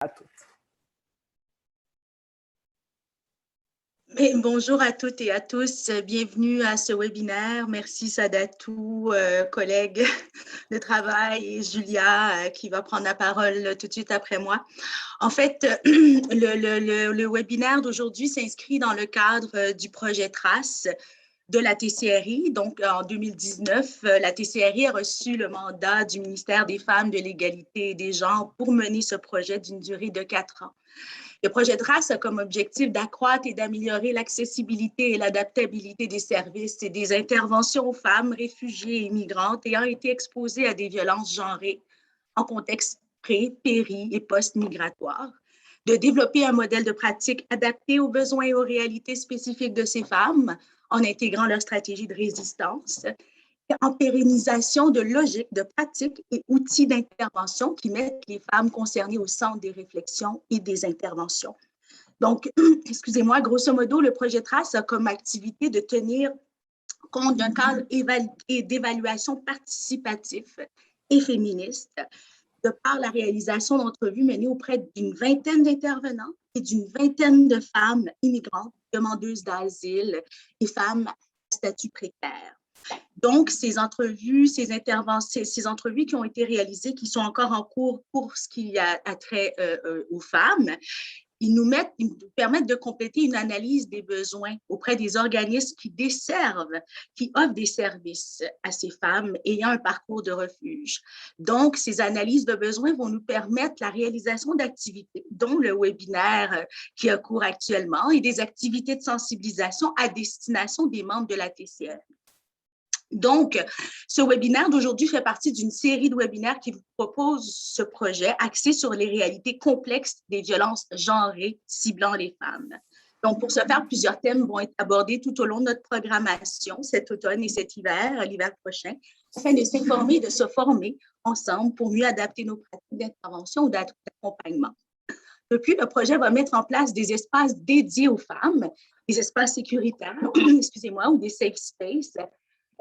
À toutes. Bonjour à toutes et à tous. Bienvenue à ce webinaire. Merci Sadatou, collègue de travail, et Julia qui va prendre la parole tout de suite après moi. En fait, le webinaire d'aujourd'hui s'inscrit dans le cadre du projet TRACE de la TCRI. Donc, en 2019, la TCRI a reçu le mandat du ministère des Femmes, de l'Égalité et des Genres pour mener ce projet d'une durée de 4 ans. Le projet TRACE a comme objectif d'accroître et d'améliorer l'accessibilité et l'adaptabilité des services et des interventions aux femmes réfugiées et migrantes ayant été exposées à des violences genrées en contexte pré-, péri- et post-migratoire, de développer un modèle de pratique adapté aux besoins et aux réalités spécifiques de ces femmes en intégrant leur stratégie de résistance, en pérennisation de logiques, de pratiques et outils d'intervention qui mettent les femmes concernées au centre des réflexions et des interventions. Donc, excusez-moi, grosso modo, le projet TRACE a comme activité de tenir compte d'un cadre d'évaluation participatif et féministe de par la réalisation d'entrevues menées auprès d'une vingtaine d'intervenants et d'une vingtaine de femmes immigrantes, demandeuses d'asile et femmes à statut précaire. Donc, ces entrevues, ces entrevues qui ont été réalisées, qui sont encore en cours pour ce qui a trait aux femmes, ils nous permettent de compléter une analyse des besoins auprès des organismes qui desservent, qui offrent des services à ces femmes ayant un parcours de refuge. Donc, ces analyses de besoins vont nous permettre la réalisation d'activités, dont le webinaire qui a cours actuellement, et des activités de sensibilisation à destination des membres de la TCRI. Donc, ce webinaire d'aujourd'hui fait partie d'une série de webinaires qui vous propose ce projet axé sur les réalités complexes des violences genrées ciblant les femmes. Donc, pour ce faire, plusieurs thèmes vont être abordés tout au long de notre programmation cet automne et cet hiver, l'hiver prochain, afin de s'informer et de se former ensemble pour mieux adapter nos pratiques d'intervention ou d'accompagnement. Depuis, le projet va mettre en place des espaces dédiés aux femmes, des espaces sécuritaires, excusez-moi, ou des safe spaces,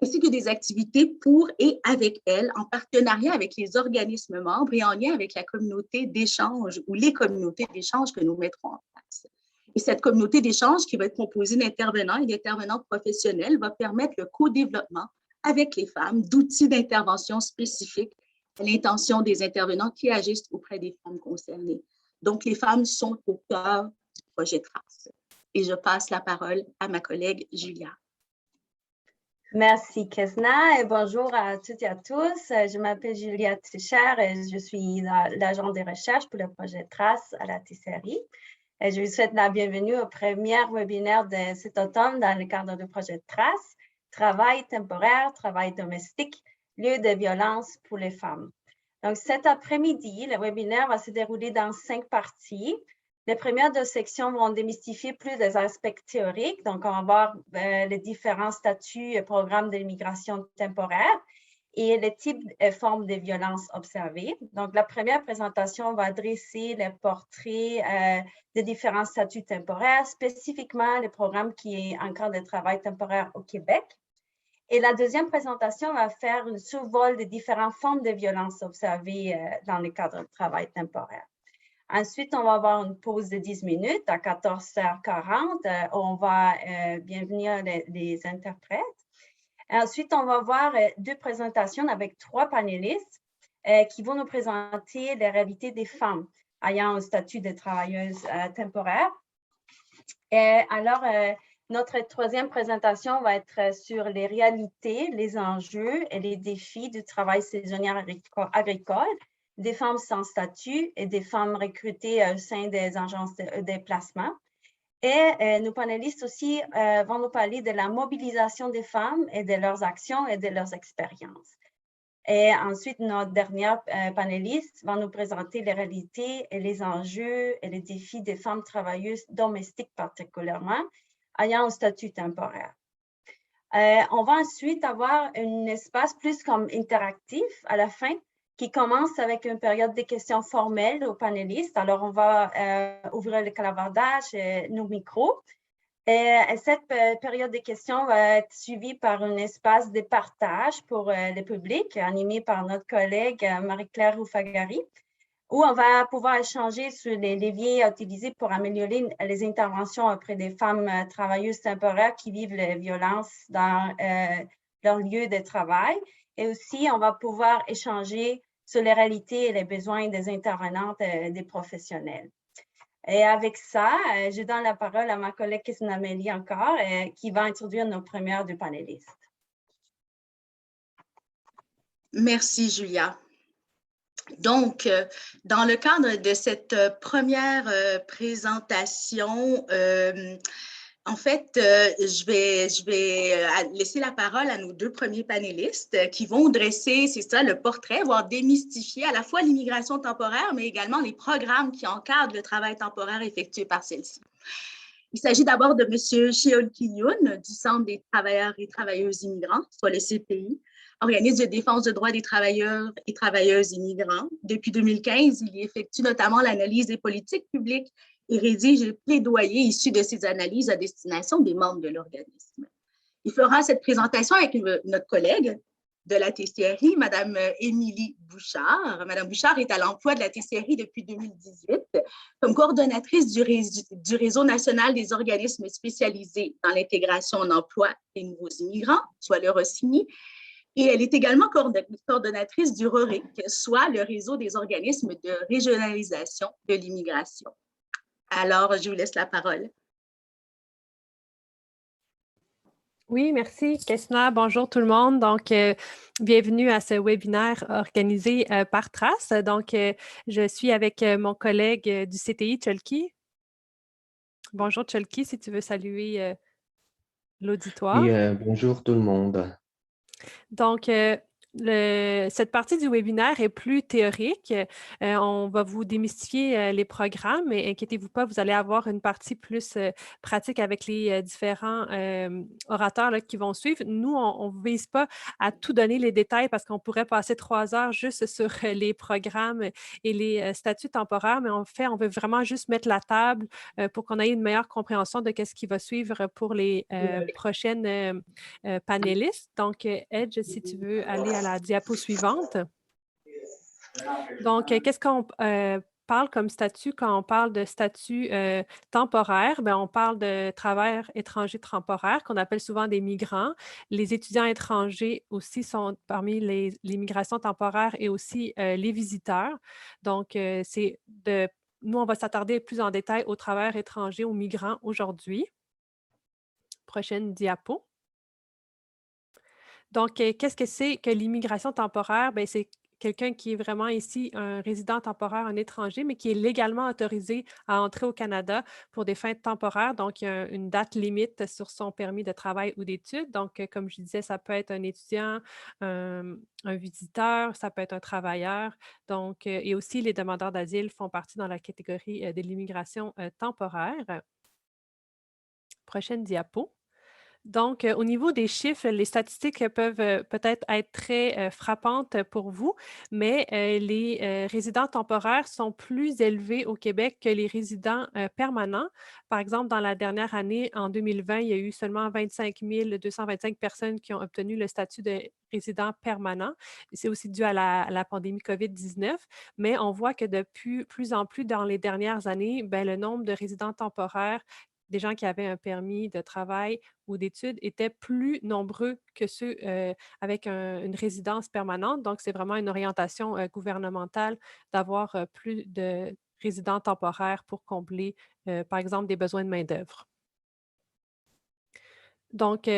ainsi que des activités pour et avec elles, en partenariat avec les organismes membres et en lien avec la communauté d'échange ou les communautés d'échange que nous mettrons en place. Et cette communauté d'échange, qui va être composée d'intervenants et d'intervenants professionnels, va permettre le co-développement avec les femmes d'outils d'intervention spécifiques à l'intention des intervenants qui agissent auprès des femmes concernées. Donc, les femmes sont au cœur du projet TRACE. Et je passe la parole à ma collègue Julia. Merci, Kesna, et bonjour à toutes et à tous. Je m'appelle Julia Tischer et je suis l'agent de recherche pour le projet TRACE à la TCRI. Et je vous souhaite la bienvenue au premier webinaire de cet automne dans le cadre du projet TRACE, travail temporaire, travail domestique, lieu de violence pour les femmes. Donc, cet après-midi, le webinaire va se dérouler dans 5 parties. Les premières 2 sections vont démystifier plus des aspects théoriques. Donc, on va voir les différents statuts et programmes de l'immigration temporaire et les types et formes de violences observées. Donc, la première présentation va dresser le portrait des différents statuts temporaires, spécifiquement les programmes qui encadrent le travail temporaire au Québec. Et la deuxième présentation va faire un survol des différentes formes de violences observées dans le cadre du travail temporaire. Ensuite, on va avoir une pause de 10 minutes à 14h40. On va bienvenir les interprètes. Ensuite, on va voir 2 présentations avec 3 panélistes qui vont nous présenter les réalités des femmes ayant un statut de travailleuse temporaire. Alors, notre troisième présentation va être sur les réalités, les enjeux et les défis du travail saisonnier agricole, des femmes sans statut et des femmes recrutées au sein des agences de placement. Et nos panélistes aussi vont nous parler de la mobilisation des femmes et de leurs actions et de leurs expériences. Et ensuite, notre dernière panéliste va nous présenter les réalités et les enjeux et les défis des femmes travailleuses domestiques particulièrement, ayant un statut temporaire. On va ensuite avoir un espace plus comme interactif à la fin, qui commence avec une période de questions formelles aux panélistes. Alors, on va ouvrir le clavardage et nos micros. Et cette période de questions va être suivie par un espace de partage pour le public, animé par notre collègue Marie-Claire Roufagari. où on va pouvoir échanger sur les leviers utilisés pour améliorer les interventions auprès des femmes travailleuses temporaires qui vivent les violences dans leur lieu de travail. Et aussi, on va pouvoir échanger sur les réalités et les besoins des intervenantes des professionnels. Et avec ça, je donne la parole à ma collègue Christine Amélie encore, qui va introduire nos premières deux panélistes. Merci, Julia. Donc, dans le cadre de cette première présentation, en fait, je vais laisser la parole à nos deux premiers panélistes qui vont dresser, c'est ça, le portrait, voire démystifier à la fois l'immigration temporaire, mais également les programmes qui encadrent le travail temporaire effectué par celle-ci. Il s'agit d'abord de M. Cheol-Ki Youn du Centre des travailleurs et travailleuses immigrants, soit le CPI, organisme de défense des droits des travailleurs et travailleuses immigrants. Depuis 2015, il effectue notamment l'analyse des politiques publiques et rédige les plaidoyers issus de ces analyses à destination des membres de l'organisme. Il fera cette présentation avec notre collègue de la TCRI, Mme Émilie Bouchard. Mme Bouchard est à l'emploi de la TCRI depuis 2018 comme coordonnatrice du réseau national des organismes spécialisés dans l'intégration en emploi des nouveaux immigrants, soit le ROCIMI, et elle est également coordonnatrice du RORIC, soit le réseau des organismes de régionalisation de l'immigration. Alors, je vous laisse la parole. Oui, merci, Kesna. Bonjour tout le monde. Donc, bienvenue à ce webinaire organisé par Trace. Donc, je suis avec mon collègue du CTI, Cheol-Ki. Bonjour, Cheol-Ki, si tu veux saluer l'auditoire. Oui, bonjour tout le monde. Donc, cette partie du webinaire est plus théorique. On va vous démystifier les programmes, mais inquiétez-vous pas, vous allez avoir une partie plus pratique avec les différents orateurs là, qui vont suivre. Nous, on ne vise pas à tout donner les détails parce qu'on pourrait passer 3 heures juste sur les programmes et les statuts temporaires, mais en fait, on veut vraiment juste mettre la table pour qu'on ait une meilleure compréhension de ce qui va suivre pour les prochaines panélistes. Donc, Edge, si tu veux aller à la diapo suivante. Donc, qu'est-ce qu'on parle comme statut quand on parle de statut temporaire? Bien, on parle de travailleurs étrangers temporaires qu'on appelle souvent des migrants. Les étudiants étrangers aussi sont parmi les migrations temporaires et aussi les visiteurs. Donc, nous, on va s'attarder plus en détail aux travailleurs étrangers, aux migrants aujourd'hui. Prochaine diapo. Donc, qu'est-ce que c'est que l'immigration temporaire? Bien, c'est quelqu'un qui est vraiment ici un résident temporaire, un étranger, mais qui est légalement autorisé à entrer au Canada pour des fins temporaires. Donc, il y a une date limite sur son permis de travail ou d'études. Donc, comme je disais, ça peut être un étudiant, un visiteur, ça peut être un travailleur. Donc, et aussi, les demandeurs d'asile font partie dans la catégorie de l'immigration temporaire. Prochaine diapo. Donc, au niveau des chiffres, les statistiques peuvent peut-être être très frappantes pour vous, mais les résidents temporaires sont plus élevés au Québec que les résidents permanents. Par exemple, dans la dernière année, en 2020, il y a eu seulement 25 225 personnes qui ont obtenu le statut de résident permanent. C'est aussi dû à la pandémie COVID-19, mais on voit que de plus en plus dans les dernières années, bien, le nombre de résidents temporaires des gens qui avaient un permis de travail ou d'études étaient plus nombreux que ceux avec une résidence permanente. Donc, c'est vraiment une orientation gouvernementale d'avoir plus de résidents temporaires pour combler, par exemple, des besoins de main-d'œuvre. Donc,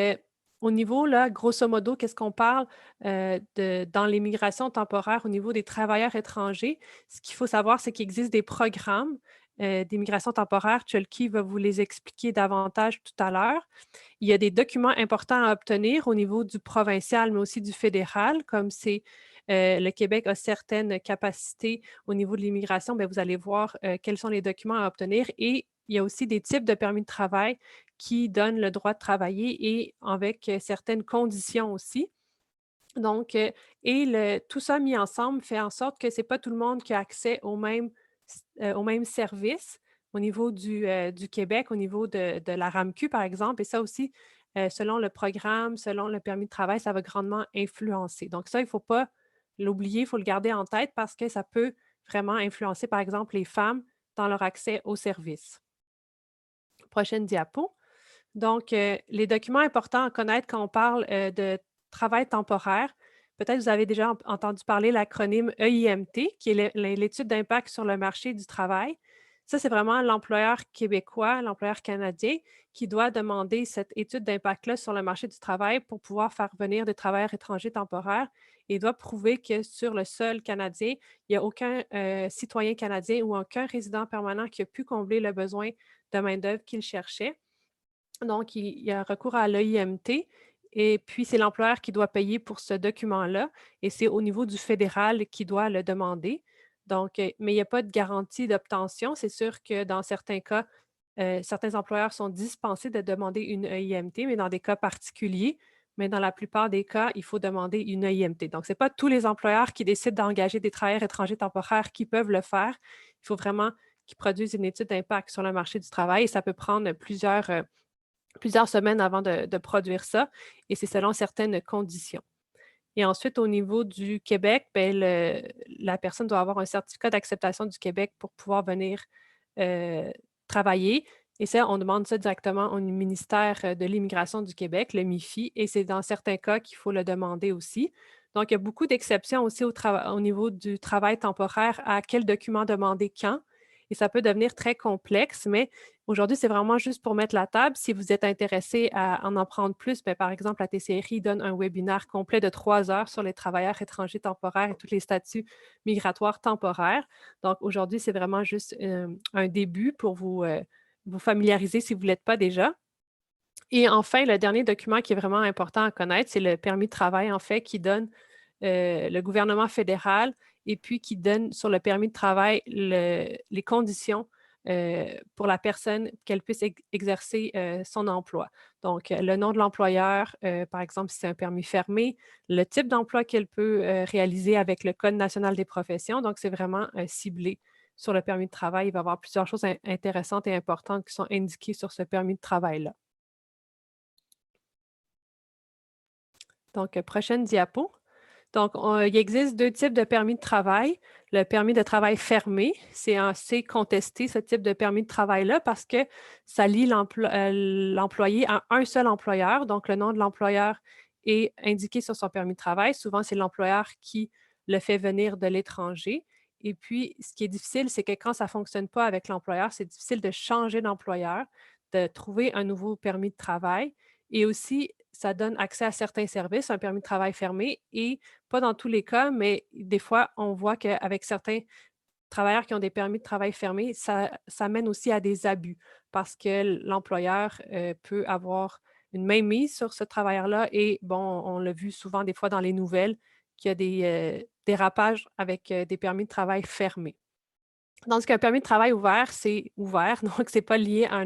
au niveau, là, grosso modo, qu'est-ce qu'on parle dans l'immigration temporaire au niveau des travailleurs étrangers? Ce qu'il faut savoir, c'est qu'il existe des programmes d'immigration temporaire. Cheol-Ki va vous les expliquer davantage tout à l'heure. Il y a des documents importants à obtenir au niveau du provincial, mais aussi du fédéral, comme c'est le Québec a certaines capacités au niveau de l'immigration, bien, vous allez voir quels sont les documents à obtenir. Et il y a aussi des types de permis de travail qui donnent le droit de travailler et avec certaines conditions aussi. Donc, tout ça mis ensemble fait en sorte que ce n'est pas tout le monde qui a accès aux mêmes services au niveau du Québec, au niveau de la RAMQ, par exemple. Et ça aussi, selon le programme, selon le permis de travail, ça va grandement influencer. Donc ça, il ne faut pas l'oublier, il faut le garder en tête parce que ça peut vraiment influencer, par exemple, les femmes dans leur accès aux services. Prochaine diapo. Donc, les documents importants à connaître quand on parle de travail temporaire, peut-être vous avez déjà entendu parler l'acronyme EIMT, qui est l'étude d'impact sur le marché du travail. Ça, c'est vraiment l'employeur québécois, l'employeur canadien, qui doit demander cette étude d'impact-là sur le marché du travail pour pouvoir faire venir des travailleurs étrangers temporaires et doit prouver que sur le sol canadien, il n'y a aucun citoyen canadien ou aucun résident permanent qui a pu combler le besoin de main-d'œuvre qu'il cherchait. Donc, il y a recours à l'EIMT et puis c'est l'employeur qui doit payer pour ce document-là et c'est au niveau du fédéral qui doit le demander. Donc, mais il n'y a pas de garantie d'obtention. C'est sûr que dans certains cas, certains employeurs sont dispensés de demander une EIMT, mais dans des cas particuliers. Mais dans la plupart des cas, il faut demander une EIMT. Donc, ce n'est pas tous les employeurs qui décident d'engager des travailleurs étrangers temporaires qui peuvent le faire. Il faut vraiment qu'ils produisent une étude d'impact sur le marché du travail et ça peut prendre plusieurs semaines avant de produire ça et c'est selon certaines conditions. Et ensuite, au niveau du Québec, ben, la personne doit avoir un certificat d'acceptation du Québec pour pouvoir venir travailler. Et ça, on demande ça directement au ministère de l'Immigration du Québec, le MIFI, et c'est dans certains cas qu'il faut le demander aussi. Donc, il y a beaucoup d'exceptions aussi au niveau du travail temporaire à quel document demander quand. Et ça peut devenir très complexe, mais aujourd'hui, c'est vraiment juste pour mettre la table. Si vous êtes intéressé à en apprendre plus, bien, par exemple, la TCRI donne un webinaire complet de 3 heures sur les travailleurs étrangers temporaires et tous les statuts migratoires temporaires. Donc, aujourd'hui, c'est vraiment juste un début pour vous familiariser si vous ne l'êtes pas déjà. Et enfin, le dernier document qui est vraiment important à connaître, c'est le permis de travail, en fait, qui donne le gouvernement fédéral et puis qui donne sur le permis de travail les conditions pour la personne qu'elle puisse exercer son emploi. Donc, le nom de l'employeur, par exemple, si c'est un permis fermé, le type d'emploi qu'elle peut réaliser avec le Code national des professions. Donc, c'est vraiment ciblé sur le permis de travail. Il va y avoir plusieurs choses intéressantes et importantes qui sont indiquées sur ce permis de travail-là. Donc, prochaine diapo. Donc, il existe 2 types de permis de travail. Le permis de travail fermé, c'est assez contesté, ce type de permis de travail-là, parce que ça lie l'employé à un seul employeur. Donc, le nom de l'employeur est indiqué sur son permis de travail. Souvent, c'est l'employeur qui le fait venir de l'étranger. Et puis, ce qui est difficile, c'est que quand ça ne fonctionne pas avec l'employeur, c'est difficile de changer d'employeur, de trouver un nouveau permis de travail. Et aussi, ça donne accès à certains services, un permis de travail fermé, et pas dans tous les cas, mais des fois, on voit qu'avec certains travailleurs qui ont des permis de travail fermés, ça mène aussi à des abus parce que l'employeur peut avoir une mainmise sur ce travailleur-là et, bon, on l'a vu souvent des fois dans les nouvelles qu'il y a des dérapages avec des permis de travail fermés. Dans ce qu'un permis de travail ouvert, c'est ouvert, donc ce n'est pas lié à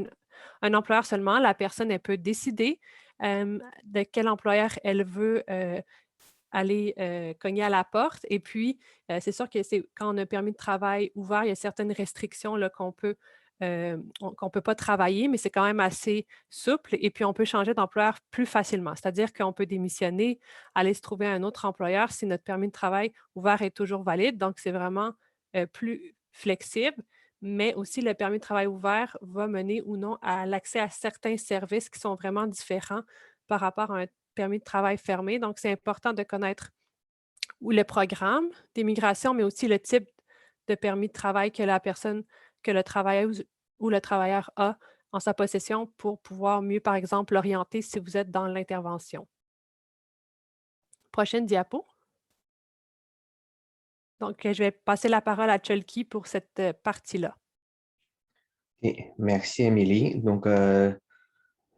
un employeur seulement. La personne, elle peut décider de quel employeur elle veut aller cogner à la porte. Et puis, c'est sûr que quand on a un permis de travail ouvert, il y a certaines restrictions là, qu'on ne peut pas travailler, mais c'est quand même assez souple. Et puis, on peut changer d'employeur plus facilement. C'est-à-dire qu'on peut démissionner, aller se trouver un autre employeur si notre permis de travail ouvert est toujours valide. Donc, c'est vraiment plus flexible. Mais aussi, le permis de travail ouvert va mener ou non à l'accès à certains services qui sont vraiment différents par rapport à un permis de travail fermé. Donc, c'est important de connaître ou le programme d'immigration, mais aussi le type de permis de travail que la personne, que le travailleur ou le travailleur a en sa possession pour pouvoir mieux, par exemple, l'orienter si vous êtes dans l'intervention. Prochaine diapo. Donc, je vais passer la parole à Chulky pour cette partie-là. Et merci, Émilie. Donc,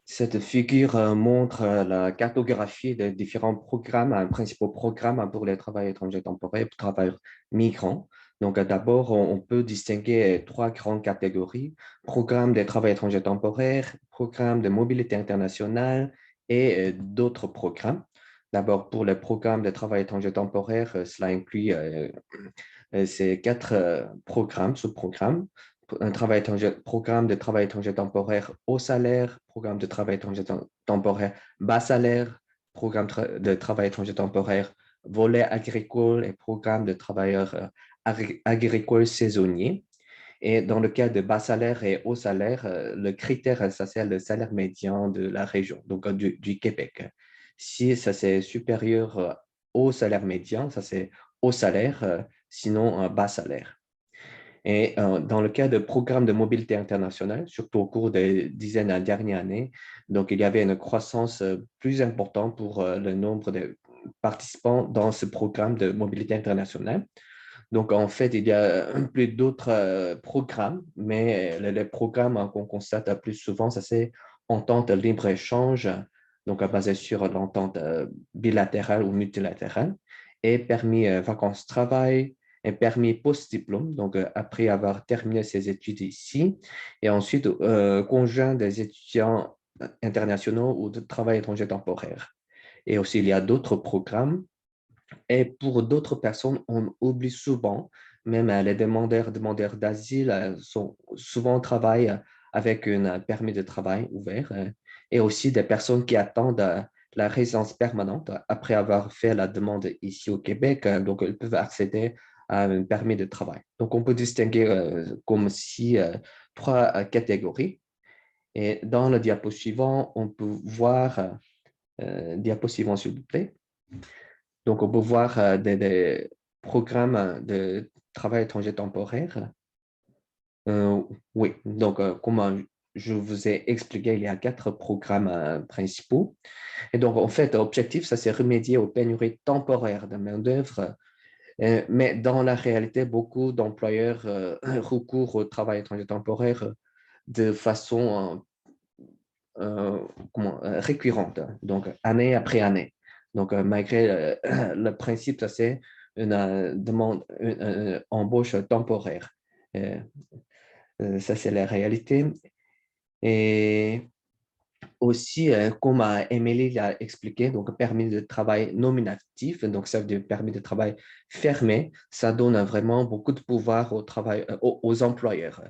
cette figure montre la cartographie des différents programmes, principaux programmes pour les travailleurs étrangers temporaires, travailleurs migrants. Donc, d'abord, on peut distinguer 3 grandes catégories: programme des travailleurs étrangers temporaires, programme de mobilité internationale et d'autres programmes. D'abord, pour le programme de travail étranger temporaire, cela inclut ces 4 programmes, sous-programmes. Programme de travail étranger temporaire haut salaire, programme de travail étranger temporaire bas salaire, programme de travail étranger temporaire volet agricole et programme de travailleurs agricole saisonnier. Et dans le cas de bas salaire et haut salaire, le critère, ça c'est le salaire médian de la région, donc du Québec. Si ça c'est supérieur au salaire médian, ça c'est haut salaire, sinon bas salaire. Et dans le cas de programmes de mobilité internationale, surtout au cours des dizaines de dernières années, donc il y avait une croissance plus importante pour le nombre de participants dans ce programme de mobilité internationale. Donc, en fait, il y a plus d'autres programmes, mais les programmes qu'on constate plus souvent, ça c'est entente libre-échange, donc basé sur l'entente bilatérale ou multilatérale, et permis vacances-travail, et permis post-diplôme, donc après avoir terminé ses études ici, et ensuite conjoint des étudiants internationaux ou de travail étranger temporaire. Et aussi, il y a d'autres programmes. Et pour d'autres personnes, on oublie souvent, même les demandeurs d'asile sont souvent travaillent avec un permis de travail ouvert et aussi des personnes qui attendent la résidence permanente après avoir fait la demande ici au Québec. Donc, ils peuvent accéder à un permis de travail. Donc, on peut distinguer comme si trois catégories. Et dans le diapo suivant, on peut voir, diapo suivant s'il vous plaît. Donc, on peut voir des programmes de travail étranger temporaire. Oui, donc comme je vous ai expliqué, il y a 4 programmes principaux. Et donc, en fait, l'objectif, ça c'est remédier aux pénuries temporaires de main-d'œuvre. Mais dans la réalité, beaucoup d'employeurs recourent au travail étranger temporaire de façon récurrente, donc année après année. Donc, malgré le principe, ça c'est une demande, une embauche temporaire. Ça, c'est la réalité. Et aussi, comme Émilie l'a expliqué, donc permis de travail nominatif, donc ça veut dire permis de travail fermé, ça donne vraiment beaucoup de pouvoir aux employeurs.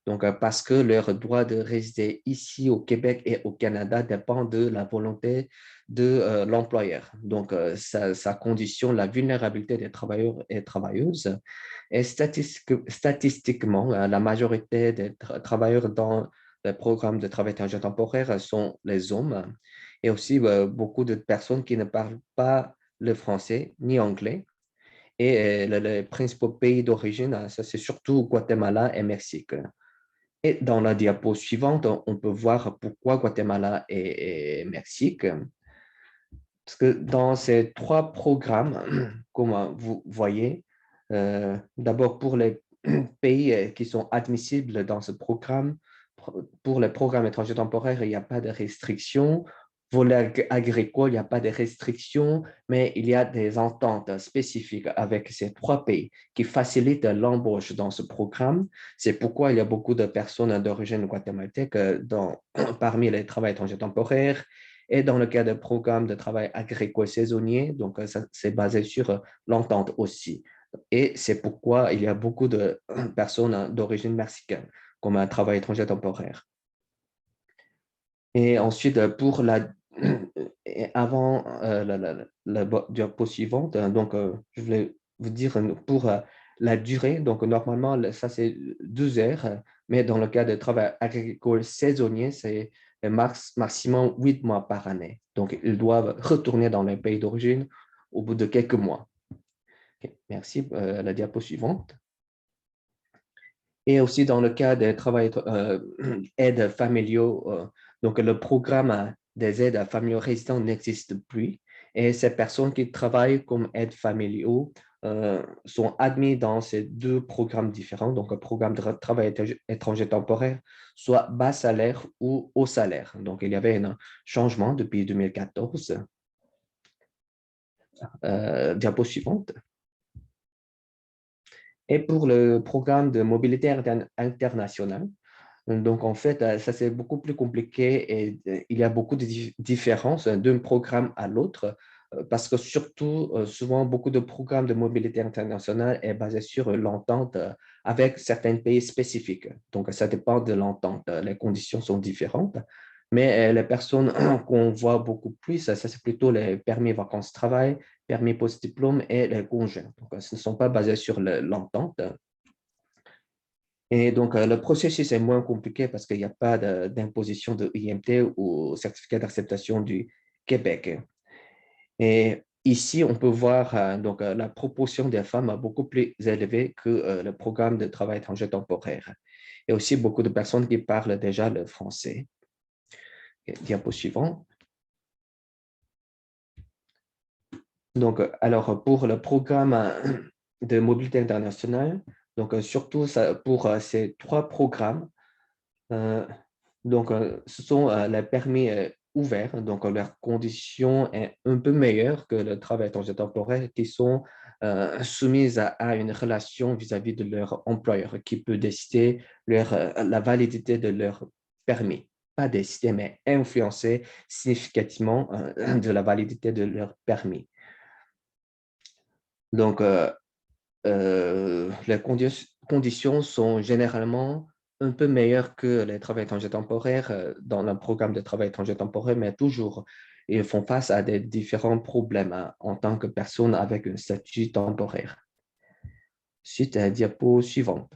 Donc, parce que leur droit de résider ici au Québec et au Canada dépend de la volonté de l'employeur. Donc, ça conditionne la vulnérabilité des travailleurs et travailleuses. Et statistiquement, la majorité des travailleurs dans les programmes de travail étranger temporaire sont les hommes et aussi beaucoup de personnes qui ne parlent pas le français ni anglais. Et les principaux pays d'origine, ça c'est surtout Guatemala et Mexique. Et dans la diapo suivante, on peut voir pourquoi Guatemala et Mexique. Parce que dans ces 3 programmes, comme vous voyez, d'abord pour les pays qui sont admissibles dans ce programme, pour les programmes étrangers temporaires, il n'y a pas de restrictions. Volet agricole, il n'y a pas de restrictions, mais il y a des ententes spécifiques avec ces 3 pays qui facilitent l'embauche dans ce programme. C'est pourquoi il y a beaucoup de personnes d'origine guatémaltèque parmi les travailleurs étrangers temporaires. Et dans le cas de programmes de travail agricole saisonnier, donc c'est basé sur l'entente aussi. Et c'est pourquoi il y a beaucoup de personnes d'origine mexicaine comme un travail étranger temporaire. Et ensuite, avant la diapo suivante, donc je voulais vous dire pour la durée, donc normalement, ça c'est 12 heures, mais dans le cas de travail agricole saisonnier, c'est maximum 8 mois par année. Donc, ils doivent retourner dans les pays d'origine au bout de quelques mois. Okay, merci. La diapo suivante. Et aussi dans le cas des travail aides familiaux, donc le programme des aides familiaux résidents n'existe plus. Et ces personnes qui travaillent comme aides familiaux sont admis dans ces 2 programmes différents, donc un programme de travail étranger temporaire, soit bas salaire ou haut salaire. Donc, il y avait un changement depuis 2014. Diapo suivante. Et pour le programme de mobilité internationale, donc en fait, ça c'est beaucoup plus compliqué et il y a beaucoup de différences d'un programme à l'autre parce que surtout, souvent, beaucoup de programmes de mobilité internationale est basé sur l'entente avec certains pays spécifiques. Donc, ça dépend de l'entente. Les conditions sont différentes. Mais les personnes qu'on voit beaucoup plus, ça c'est plutôt les permis vacances-travail, permis post-diplôme et les conjoints. Donc, ce ne sont pas basés sur l'entente. Et donc, le processus est moins compliqué parce qu'il n'y a pas d'imposition de IMT ou certificat d'acceptation du Québec. Et ici, on peut voir donc, la proportion des femmes est beaucoup plus élevée que le programme de travail étranger temporaire. Et aussi beaucoup de personnes qui parlent déjà le français. Et diapo suivant. Donc, alors, pour le programme de mobilité internationale, donc surtout pour ces 3 programmes, donc, ce sont les permis ouverts, donc leurs conditions sont un peu meilleures que le travail étranger temporaire qui sont soumises à une relation vis-à-vis de leur employeur qui peut décider la validité de leur permis. Pas décider, mais influencer significativement de la validité de leur permis. Donc, les conditions sont généralement un peu meilleures que les travailleurs étrangers temporaires dans le programme de travail étranger temporaire, mais toujours, ils font face à des différents problèmes en tant que personne avec un statut temporaire. Suite à la diapo suivante.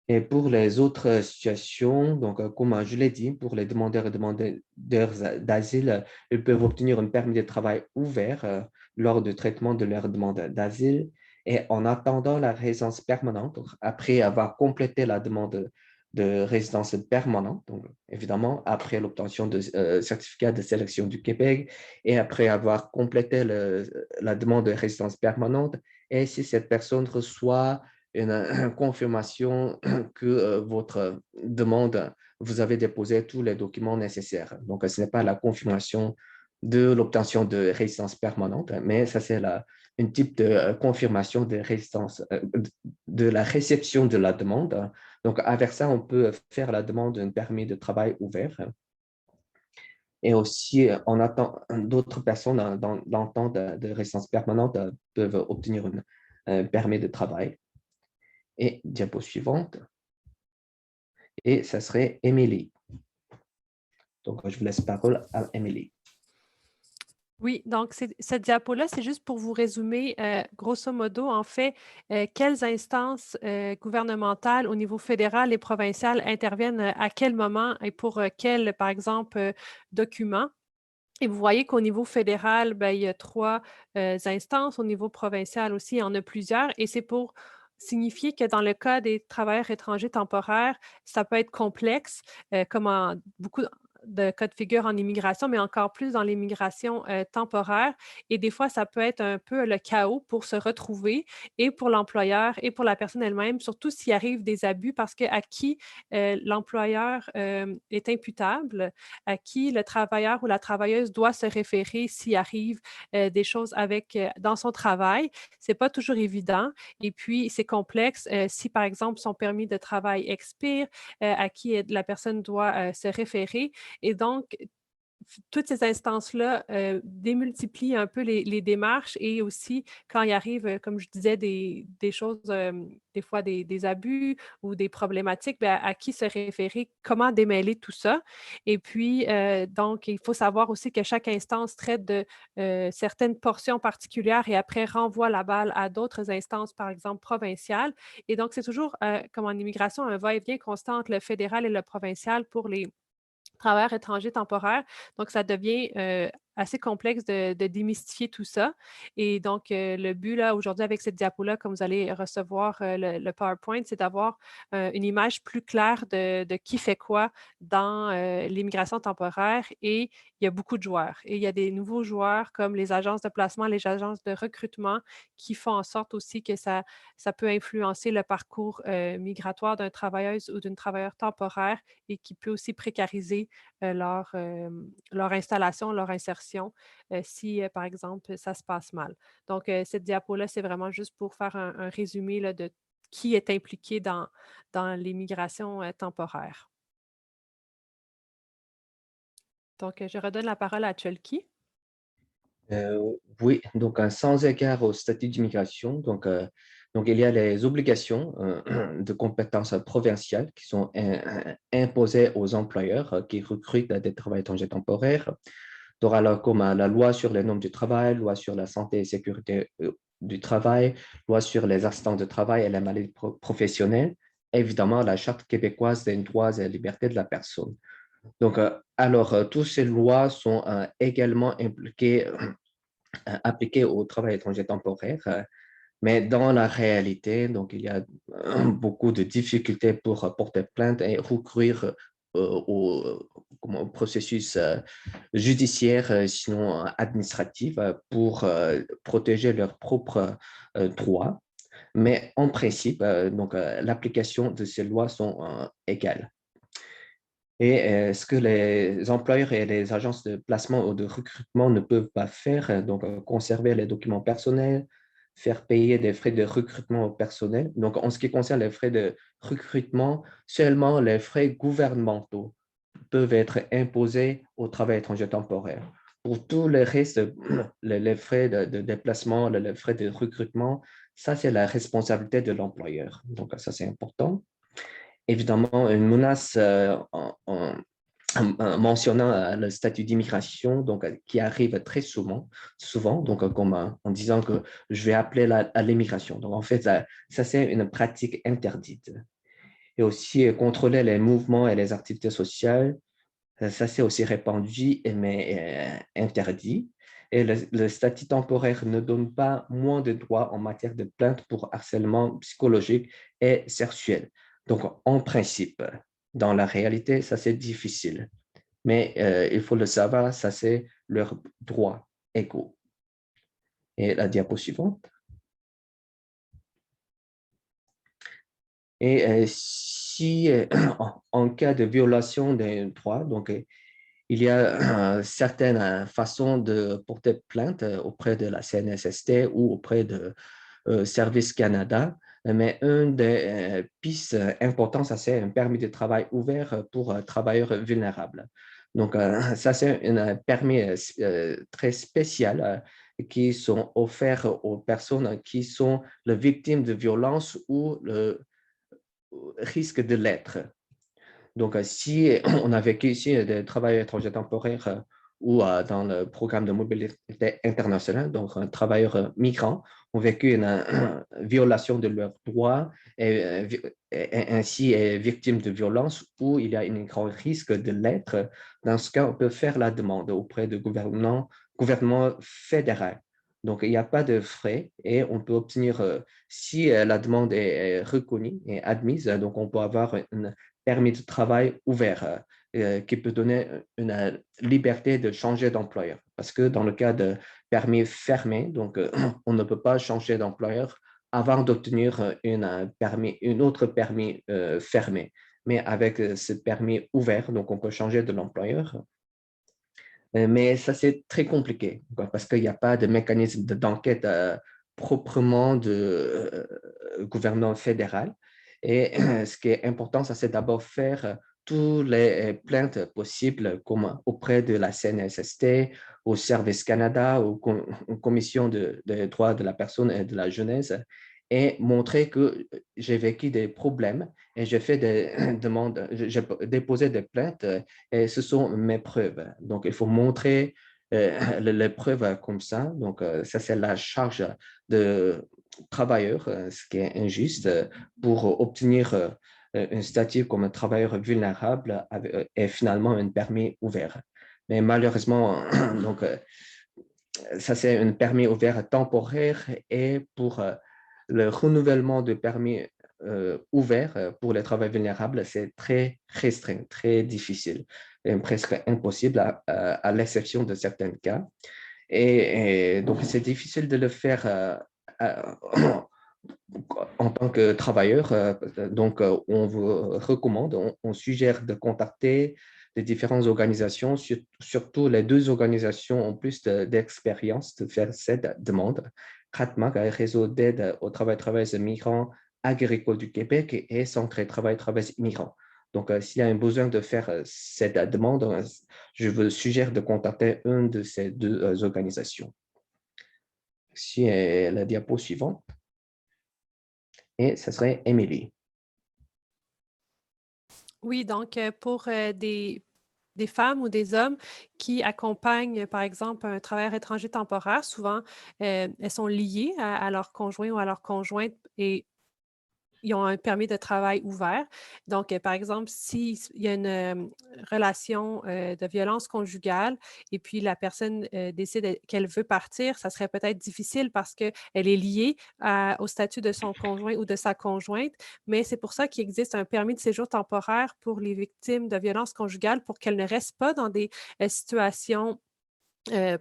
Et pour les autres situations, donc comme je l'ai dit, pour les demandeurs et demandeurs d'asile, ils peuvent obtenir un permis de travail ouvert lors du traitement de leur demande d'asile et en attendant la résidence permanente, après avoir complété la demande de résidence permanente, donc évidemment après l'obtention de certificat de sélection du Québec et après avoir complété la demande de résidence permanente, et si cette personne reçoit une confirmation que votre demande, vous avez déposé tous les documents nécessaires. Donc, ce n'est pas la confirmation de l'obtention de résidence permanente, mais ça, c'est un type de confirmation de résidence, de la réception de la demande. Donc, avec ça, on peut faire la demande d'un permis de travail ouvert. Et aussi, on attend d'autres personnes dans l'entente de résidence permanente peuvent obtenir un permis de travail. Et diapo suivante. Et ça serait Émilie. Donc, je vous laisse parole à Émilie. Oui, donc cette diapo-là, c'est juste pour vous résumer, grosso modo, en fait, quelles instances gouvernementales au niveau fédéral et provincial interviennent à quel moment et pour quel, par exemple, document. Et vous voyez qu'au niveau fédéral, ben, il y a 3 instances. Au niveau provincial aussi, il y en a plusieurs. Et c'est pour signifier que dans le cas des travailleurs étrangers temporaires, ça peut être complexe, comme en beaucoup de cas de figure en immigration, mais encore plus dans l'immigration temporaire. Et des fois, ça peut être un peu le chaos pour se retrouver et pour l'employeur et pour la personne elle-même, surtout s'il arrive des abus, parce qu'à qui l'employeur est imputable, à qui le travailleur ou la travailleuse doit se référer s'il arrive des choses dans son travail. C'est pas toujours évident. Et puis, c'est complexe. Si, par exemple, son permis de travail expire, à qui la personne doit se référer. Et donc, toutes ces instances-là démultiplient un peu les démarches et aussi quand il arrive, comme je disais, des choses, des fois des abus ou des problématiques, bien, à qui se référer, comment démêler tout ça. Et puis, donc, il faut savoir aussi que chaque instance traite de certaines portions particulières et après renvoie la balle à d'autres instances, par exemple provinciales. Et donc, c'est toujours, comme en immigration, un va-et-vient constant entre le fédéral et le provincial pour les travailleurs étrangers temporaires. Donc, ça devient assez complexe de démystifier tout ça. Et donc, le but, là, aujourd'hui, avec cette diapo-là, comme vous allez recevoir le PowerPoint, c'est d'avoir une image plus claire de qui fait quoi dans l'immigration temporaire. Et il y a beaucoup de joueurs. Et il y a des nouveaux joueurs comme les agences de placement, les agences de recrutement qui font en sorte aussi que ça peut influencer le parcours migratoire d'un travailleuse ou d'une travailleur temporaire et qui peut aussi précariser leur installation, leur insertion, si, par exemple, ça se passe mal. Donc, cette diapo-là, c'est vraiment juste pour faire un résumé là, de qui est impliqué dans l'immigration temporaire. Donc, je redonne la parole à Chulky. Oui, donc sans égard au statut d'immigration, donc Donc, il y a les obligations de compétences provinciales qui sont imposées aux employeurs qui recrutent des travailleurs étrangers temporaires. Tu auras là, comme la loi sur les normes du travail, loi sur la santé et sécurité du travail, loi sur les accidents de travail et les maladies professionnelles. Évidemment, la Charte québécoise des droits et libertés de la personne. Donc, toutes ces lois sont également appliquées au travail étranger temporaire. Mais dans la réalité, donc, il y a beaucoup de difficultés pour porter plainte et recourir au processus judiciaire, sinon administratif, pour protéger leurs propres droits. Mais en principe, l'application de ces lois sont égales. Et ce que les employeurs et les agences de placement ou de recrutement ne peuvent pas faire, donc conserver les documents personnels, faire payer des frais de recrutement au personnel. Donc, en ce qui concerne les frais de recrutement, seulement les frais gouvernementaux peuvent être imposés au travail étranger temporaire. Pour tout le reste, les frais de déplacement, les frais de recrutement, ça, c'est la responsabilité de l'employeur. Donc, ça, c'est important. Évidemment, une menace en mentionnant le statut d'immigration, qui arrive très souvent, donc comme en disant que je vais appeler à l'immigration. Donc en fait, ça c'est une pratique interdite. Et aussi contrôler les mouvements et les activités sociales, ça c'est aussi répandu mais interdit. Et le statut temporaire ne donne pas moins de droits en matière de plainte pour harcèlement psychologique et sexuel. Donc, en principe, dans la réalité, ça c'est difficile. Mais il faut le savoir, ça c'est leurs droits égaux. Et la diapo suivante. Et si en cas de violation des droits, donc il y a certaines façons de porter plainte auprès de la CNSST ou auprès de Service Canada, mais une des pistes importantes, ça c'est un permis de travail ouvert pour travailleurs vulnérables. Donc, ça c'est un permis très spécial qui sont offerts aux personnes qui sont les victimes de violences ou le risque de l'être. Donc, si on a vécu ici des travailleurs étrangers temporaires ou dans le programme de mobilité internationale, donc un travailleur migrant, ont vécu une violation de leurs droits et ainsi est victime de violence ou il y a un grand risque de l'être. Dans ce cas, on peut faire la demande auprès du gouvernement fédéral. Donc, il n'y a pas de frais et on peut obtenir, si la demande est reconnue et admise, donc on peut avoir un permis de travail ouvert qui peut donner une liberté de changer d'employeur. Parce que dans le cas de permis fermé, donc on ne peut pas changer d'employeur avant d'obtenir une autre permis fermé. Mais avec ce permis ouvert, donc on peut changer de l'employeur. Mais ça, c'est très compliqué parce qu'il n'y a pas de mécanisme d'enquête proprement de gouvernement fédéral. Et ce qui est important, ça c'est d'abord faire toutes les plaintes possibles comme auprès de la CNSST, au Service Canada, aux commissions des droits de la personne et de la jeunesse et montrer que j'ai vécu des problèmes et j'ai fait des demandes, j'ai déposé des plaintes et ce sont mes preuves. Donc, il faut montrer les preuves comme ça. Donc, ça, c'est la charge de travailleur, ce qui est injuste, pour obtenir un statut comme un travailleur vulnérable et finalement un permis ouvert. Mais malheureusement, donc, ça, c'est un permis ouvert temporaire et pour le renouvellement de permis ouvert pour les travailleurs vulnérables, c'est très restreint, très difficile, et presque impossible à l'exception de certains cas. Et donc, c'est difficile de le faire en tant que travailleur. Donc, on vous recommande, on suggère de contacter les différentes organisations, surtout les deux organisations en plus d'expérience de faire cette demande. CRATMAC, Réseau d'aide aux travailleurs migrants agricoles du Québec et Centre travailleurs migrants. Donc, s'il y a un besoin de faire cette demande, je vous suggère de contacter une de ces deux organisations. Ici est la diapo suivante. Et ce serait Émilie. Oui, donc pour des femmes ou des hommes qui accompagnent, par exemple, un travailleur étranger temporaire, souvent, elles sont liées à leur conjoint ou à leur conjointe et ils ont un permis de travail ouvert. Donc, par exemple, s'il y a une relation de violence conjugale et puis la personne décide qu'elle veut partir, ça serait peut-être difficile parce qu'elle est liée au statut de son conjoint ou de sa conjointe, mais c'est pour ça qu'il existe un permis de séjour temporaire pour les victimes de violences conjugales pour qu'elles ne restent pas dans des situations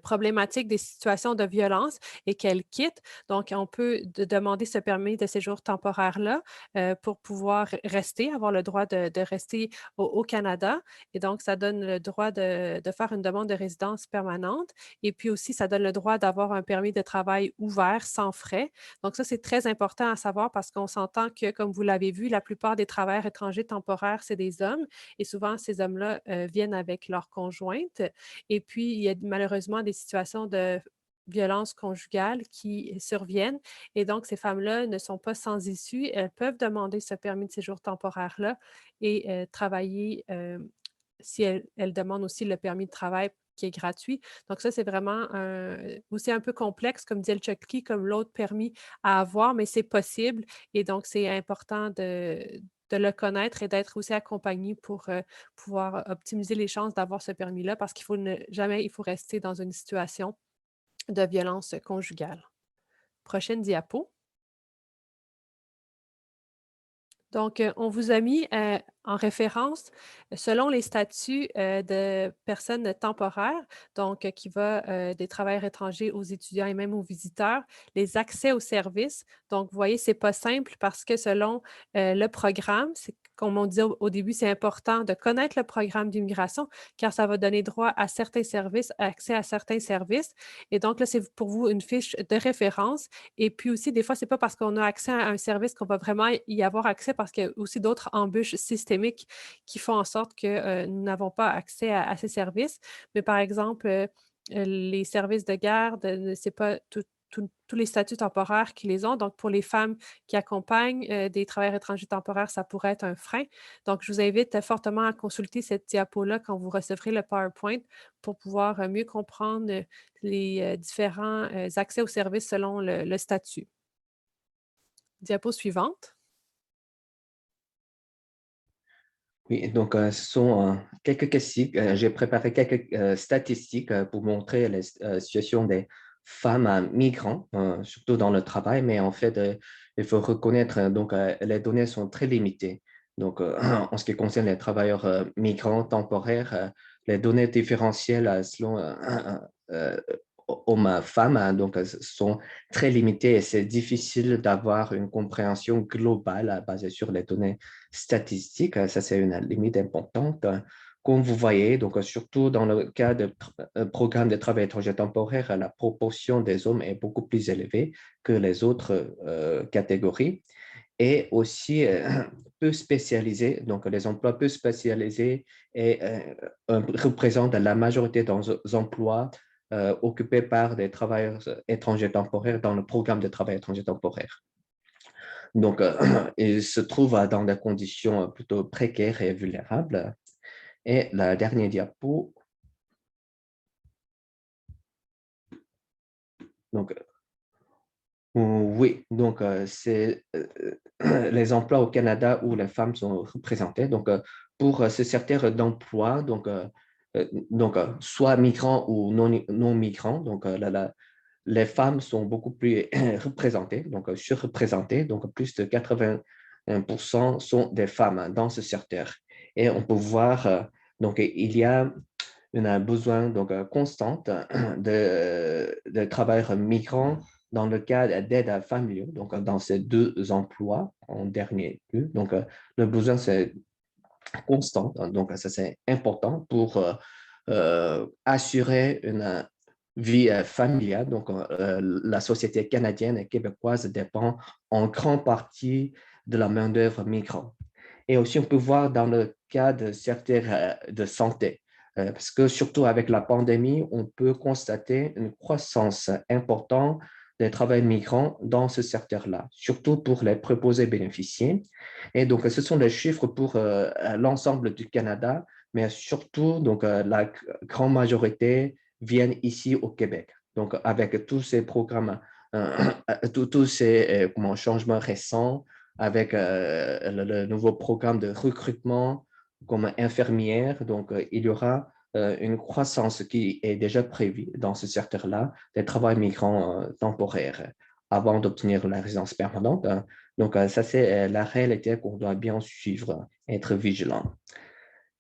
problématiques, des situations de violence et qu'elle quitte. Donc, on peut demander ce permis de séjour temporaire-là pour pouvoir rester, avoir le droit de rester au Canada. Et donc, ça donne le droit de faire une demande de résidence permanente. Et puis aussi, ça donne le droit d'avoir un permis de travail ouvert sans frais. Donc, ça, c'est très important à savoir parce qu'on s'entend que, comme vous l'avez vu, la plupart des travailleurs étrangers temporaires, c'est des hommes. Et souvent, ces hommes-là viennent avec leur conjointe. Et puis, il y a malheureusement des situations de violence conjugale qui surviennent. Et donc, ces femmes-là ne sont pas sans issue. Elles peuvent demander ce permis de séjour temporaire-là et travailler si elles demandent aussi le permis de travail qui est gratuit. Donc, ça, c'est vraiment aussi un peu complexe, comme dit El Chokri, comme l'autre permis à avoir, mais c'est possible. Et donc, c'est important de le connaître et d'être aussi accompagné pour pouvoir optimiser les chances d'avoir ce permis-là parce qu'il faut jamais il faut rester dans une situation de violence conjugale. Prochaine diapo. Donc, on vous a mis en référence, selon les statuts de personnes temporaires, donc qui va des travailleurs étrangers aux étudiants et même aux visiteurs, les accès aux services. Donc, vous voyez, ce n'est pas simple parce que selon le programme, c'est comme on dit au début, c'est important de connaître le programme d'immigration car ça va donner droit à certains services, accès à certains services. Et donc, là, c'est pour vous une fiche de référence. Et puis aussi, des fois, ce n'est pas parce qu'on a accès à un service qu'on va vraiment y avoir accès parce qu'il y a aussi d'autres embûches systémiques qui font en sorte que nous n'avons pas accès à ces services. Mais par exemple, les services de garde, ce n'est pas tous les statuts temporaires qui les ont. Donc, pour les femmes qui accompagnent des travailleurs étrangers temporaires, ça pourrait être un frein. Donc, je vous invite fortement à consulter cette diapo-là quand vous recevrez le PowerPoint pour pouvoir mieux comprendre les différents accès aux services selon le statut. Diapo suivante. Oui, donc ce sont quelques questions. J'ai préparé quelques statistiques pour montrer la situation des femmes migrantes, surtout dans le travail, mais en fait, il faut reconnaître, donc les données sont très limitées. Donc, en ce qui concerne les travailleurs migrants temporaires, les données différentielles selon hommes-femmes, donc sont très limitées et c'est difficile d'avoir une compréhension globale basée sur les données statistiques. Ça, c'est une limite importante. Comme vous voyez, donc surtout dans le cas de programmes de travail étranger temporaire, la proportion des hommes est beaucoup plus élevée que les autres catégories et aussi peu spécialisés. Donc, les emplois peu spécialisés représentent la majorité des emplois occupés par des travailleurs étrangers temporaires dans le programme de travail étranger temporaire. Donc, ils se trouvent dans des conditions plutôt précaires et vulnérables. Et la dernière diapo. Donc, oui, donc c'est les emplois au Canada où les femmes sont représentées. Donc, pour ce secteur d'emploi, donc soit migrants ou non migrants, donc les femmes sont beaucoup plus représentées, donc surreprésentées, donc plus de 80% sont des femmes dans ce secteur. Et on peut voir, donc il y a un besoin donc, constant de travailleurs migrants dans le cadre d'aide familiale, donc dans ces deux emplois en dernier lieu. Donc, le besoin, c'est constant. Donc, ça, c'est important pour assurer une vie familiale. Donc, la société canadienne et québécoise dépend en grande partie de la main-d'œuvre migrante. Et aussi, on peut voir dans le cas de secteurs de santé, parce que surtout avec la pandémie, on peut constater une croissance importante des travailleurs migrants dans ce secteur-là, surtout pour les préposés bénéficiaires. Et donc, ce sont des chiffres pour l'ensemble du Canada, mais surtout, donc, la grande majorité viennent ici au Québec. Donc, avec tous ces programmes, tous ces changements récents, avec le nouveau programme de recrutement comme infirmière, donc il y aura une croissance qui est déjà prévue dans ce secteur-là des travailleurs migrants temporaires avant d'obtenir la résidence permanente. Donc, ça, c'est la réalité qu'on doit bien suivre, être vigilant.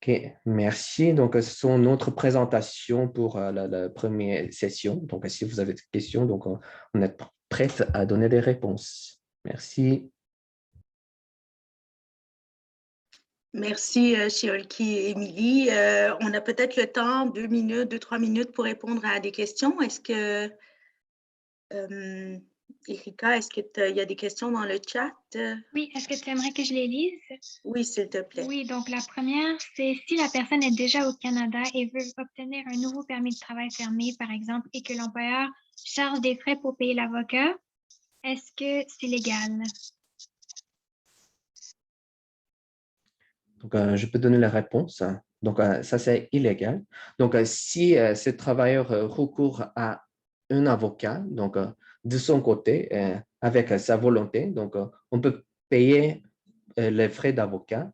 OK, merci. Donc, ce sont notre présentation pour la première session. Donc, si vous avez des questions, donc, on est prête à donner des réponses. Merci. Merci, Shiolki et Émilie. On a peut-être le temps, 2 minutes, 2-3 minutes pour répondre à des questions. Est-ce que, Erika, est-ce qu'il y a des questions dans le chat? Oui, est-ce que tu aimerais que je les lise? Oui, s'il te plaît. Oui, donc la première, c'est si la personne est déjà au Canada et veut obtenir un nouveau permis de travail fermé, par exemple, et que l'employeur charge des frais pour payer l'avocat, est-ce que c'est légal? Donc, je peux donner la réponse. Donc, ça, c'est illégal. Donc, si ce travailleur recourt à un avocat, donc, de son côté, avec sa volonté, donc, on peut payer les frais d'avocat,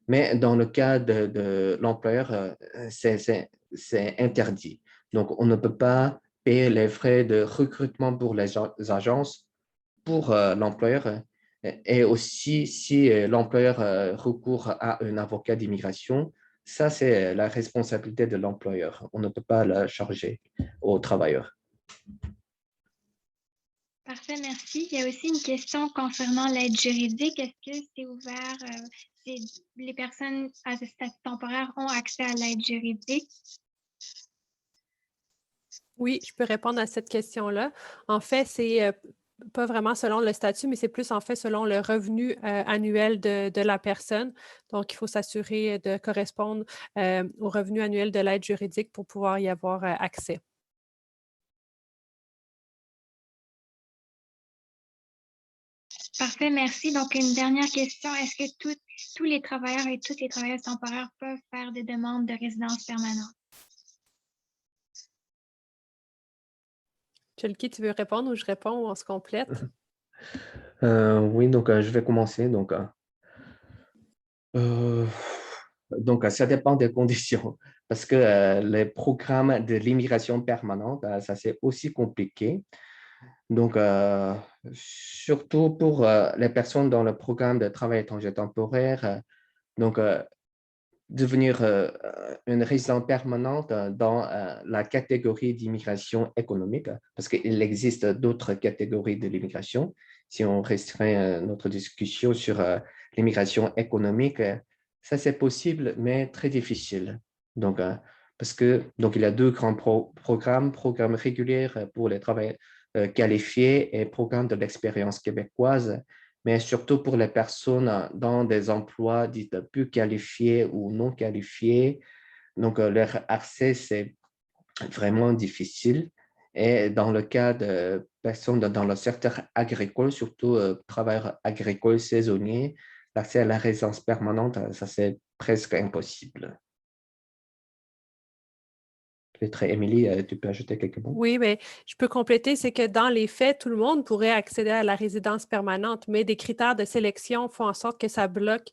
mais dans le cas de l'employeur, c'est interdit. Donc, on ne peut pas payer les frais de recrutement pour les agences pour l'employeur. Et aussi, si l'employeur recourt à un avocat d'immigration, ça, c'est la responsabilité de l'employeur. On ne peut pas la charger au travailleur. Parfait, merci. Il y a aussi une question concernant l'aide juridique. Est-ce que c'est ouvert, les personnes à ce statut temporaire ont accès à l'aide juridique? Oui, je peux répondre à cette question-là. En fait, c'est pas vraiment selon le statut, mais c'est plus en fait selon le revenu annuel de la personne. Donc, il faut s'assurer de correspondre au revenu annuel de l'aide juridique pour pouvoir y avoir accès. Parfait, merci. Donc, une dernière question. Est-ce que tous les travailleurs et toutes les travailleuses temporaires peuvent faire des demandes de résidence permanente? Chelky, tu veux répondre ou je réponds ou on se complète? Oui, donc je vais commencer. Donc, ça dépend des conditions parce que les programmes de l'immigration permanente, ça c'est aussi compliqué. Donc, surtout pour les personnes dans le programme de travail étranger temporaire, donc devenir une résidence permanente dans la catégorie d'immigration économique, parce qu'il existe d'autres catégories de l'immigration. Si on restreint notre discussion sur l'immigration économique, ça c'est possible, mais très difficile. Donc, parce que donc il y a deux grands programmes réguliers pour les travailleurs qualifiés et programme de l'expérience québécoise, mais surtout pour les personnes dans des emplois dits peu qualifiés ou non qualifiés. Donc, leur accès, c'est vraiment difficile. Et dans le cas de personnes dans le secteur agricole, surtout travailleurs agricoles saisonniers, l'accès à la résidence permanente, ça, c'est presque impossible. Peut-être, Émilie, tu peux ajouter quelques mots? Oui, mais je peux compléter, c'est que dans les faits, tout le monde pourrait accéder à la résidence permanente, mais des critères de sélection font en sorte que ça bloque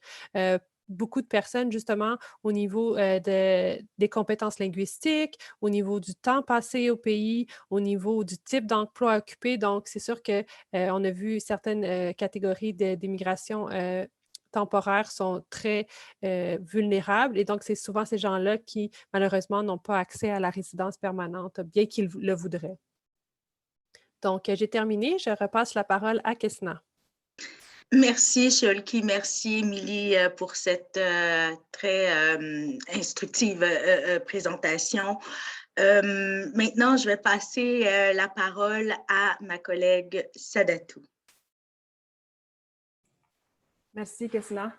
beaucoup de personnes, justement, au niveau des compétences linguistiques, au niveau du temps passé au pays, au niveau du type d'emploi occupé. Donc, c'est sûr qu'on a vu certaines catégories d'immigration temporaires sont très vulnérables. Et donc, c'est souvent ces gens-là qui, malheureusement, n'ont pas accès à la résidence permanente, bien qu'ils le voudraient. Donc, j'ai terminé. Je repasse la parole à Kesna. Merci, Shiolki. Merci, Émilie, pour cette très instructive présentation. Maintenant, je vais passer la parole à ma collègue Sadatou. Merci, Kesla.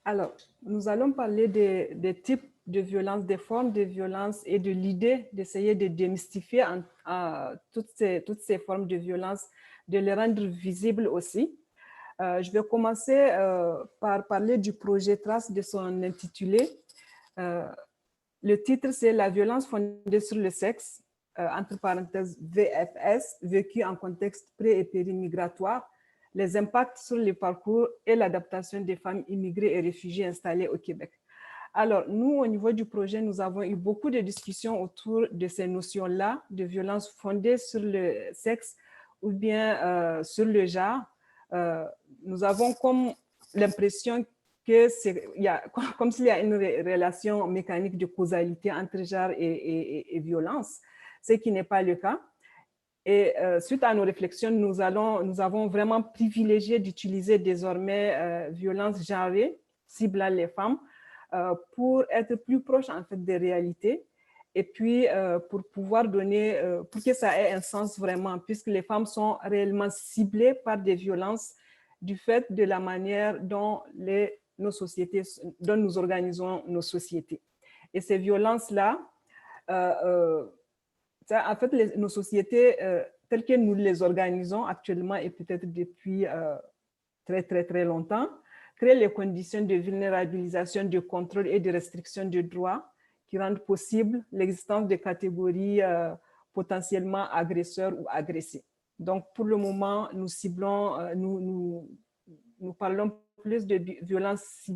Alors, nous allons parler des types de violence, des formes de violence et de l'idée d'essayer de démystifier toutes ces formes de violence, de les rendre visibles aussi. Je vais commencer par parler du projet TRACE, de son intitulé. Le titre, c'est « La violence fondée sur le sexe », entre parenthèses VFS, vécu en contexte pré- et péri-migratoire, les impacts sur les parcours et l'adaptation des femmes immigrées et réfugiées installées au Québec. Alors, nous, au niveau du projet, nous avons eu beaucoup de discussions autour de ces notions-là, de violence fondée sur le sexe ou bien sur le genre. Nous avons comme l'impression que comme s'il y a une relation mécanique de causalité entre genre et violence, ce qui n'est pas le cas. Et suite à nos réflexions, nous avons vraiment privilégié d'utiliser désormais violence genrée, ciblant les femmes, pour être plus proche en fait des réalités et puis pour pouvoir donner, pour que ça ait un sens vraiment, puisque les femmes sont réellement ciblées par des violences du fait de la manière dont dont nous organisons nos sociétés. Et ces violences-là, en fait, nos sociétés telles que nous les organisons actuellement et peut-être depuis très, très, très longtemps, créent les conditions de vulnérabilisation, de contrôle et de restriction de droits qui rendent possible l'existence de catégories potentiellement agresseurs ou agressés. Donc, pour le moment, nous ciblons, nous parlons plus de violences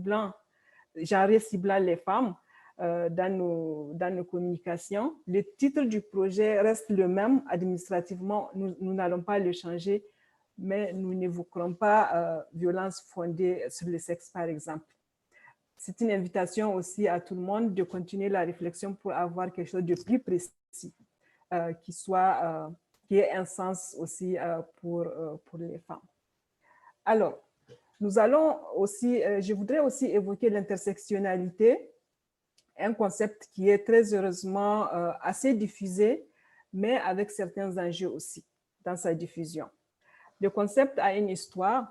genrées ciblant les femmes dans nos communications. Le titre du projet reste le même administrativement, nous n'allons pas le changer, mais nous n'évoquerons pas violence fondée sur le sexe, par exemple. C'est une invitation aussi à tout le monde de continuer la réflexion pour avoir quelque chose de plus précis, qui ait un sens aussi pour les femmes. Alors, je voudrais aussi évoquer l'intersectionnalité, un concept qui est très heureusement assez diffusé, mais avec certains enjeux aussi dans sa diffusion. Le concept a une histoire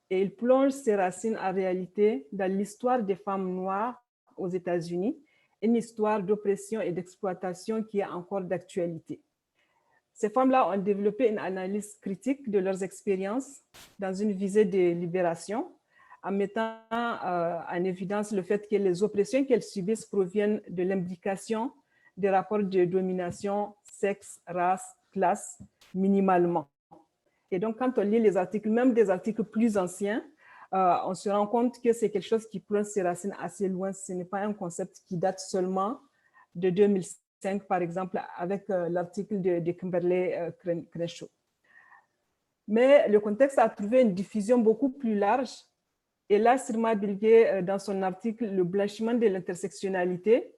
et il plonge ses racines en réalité dans l'histoire des femmes noires aux États-Unis, une histoire d'oppression et d'exploitation qui est encore d'actualité. Ces femmes-là ont développé une analyse critique de leurs expériences dans une visée de libération, en mettant en évidence le fait que les oppressions qu'elles subissent proviennent de l'imbrication des rapports de domination, sexe, race, classe, minimalement. Et donc, quand on lit les articles, même des articles plus anciens, on se rend compte que c'est quelque chose qui plonge ses racines assez loin. Ce n'est pas un concept qui date seulement de 2005, par exemple, avec l'article de Kimberlé Crenshaw. Mais le contexte a trouvé une diffusion beaucoup plus large. Et là, Sirma Bilgué, dans son article « Le blanchiment de l'intersectionnalité »,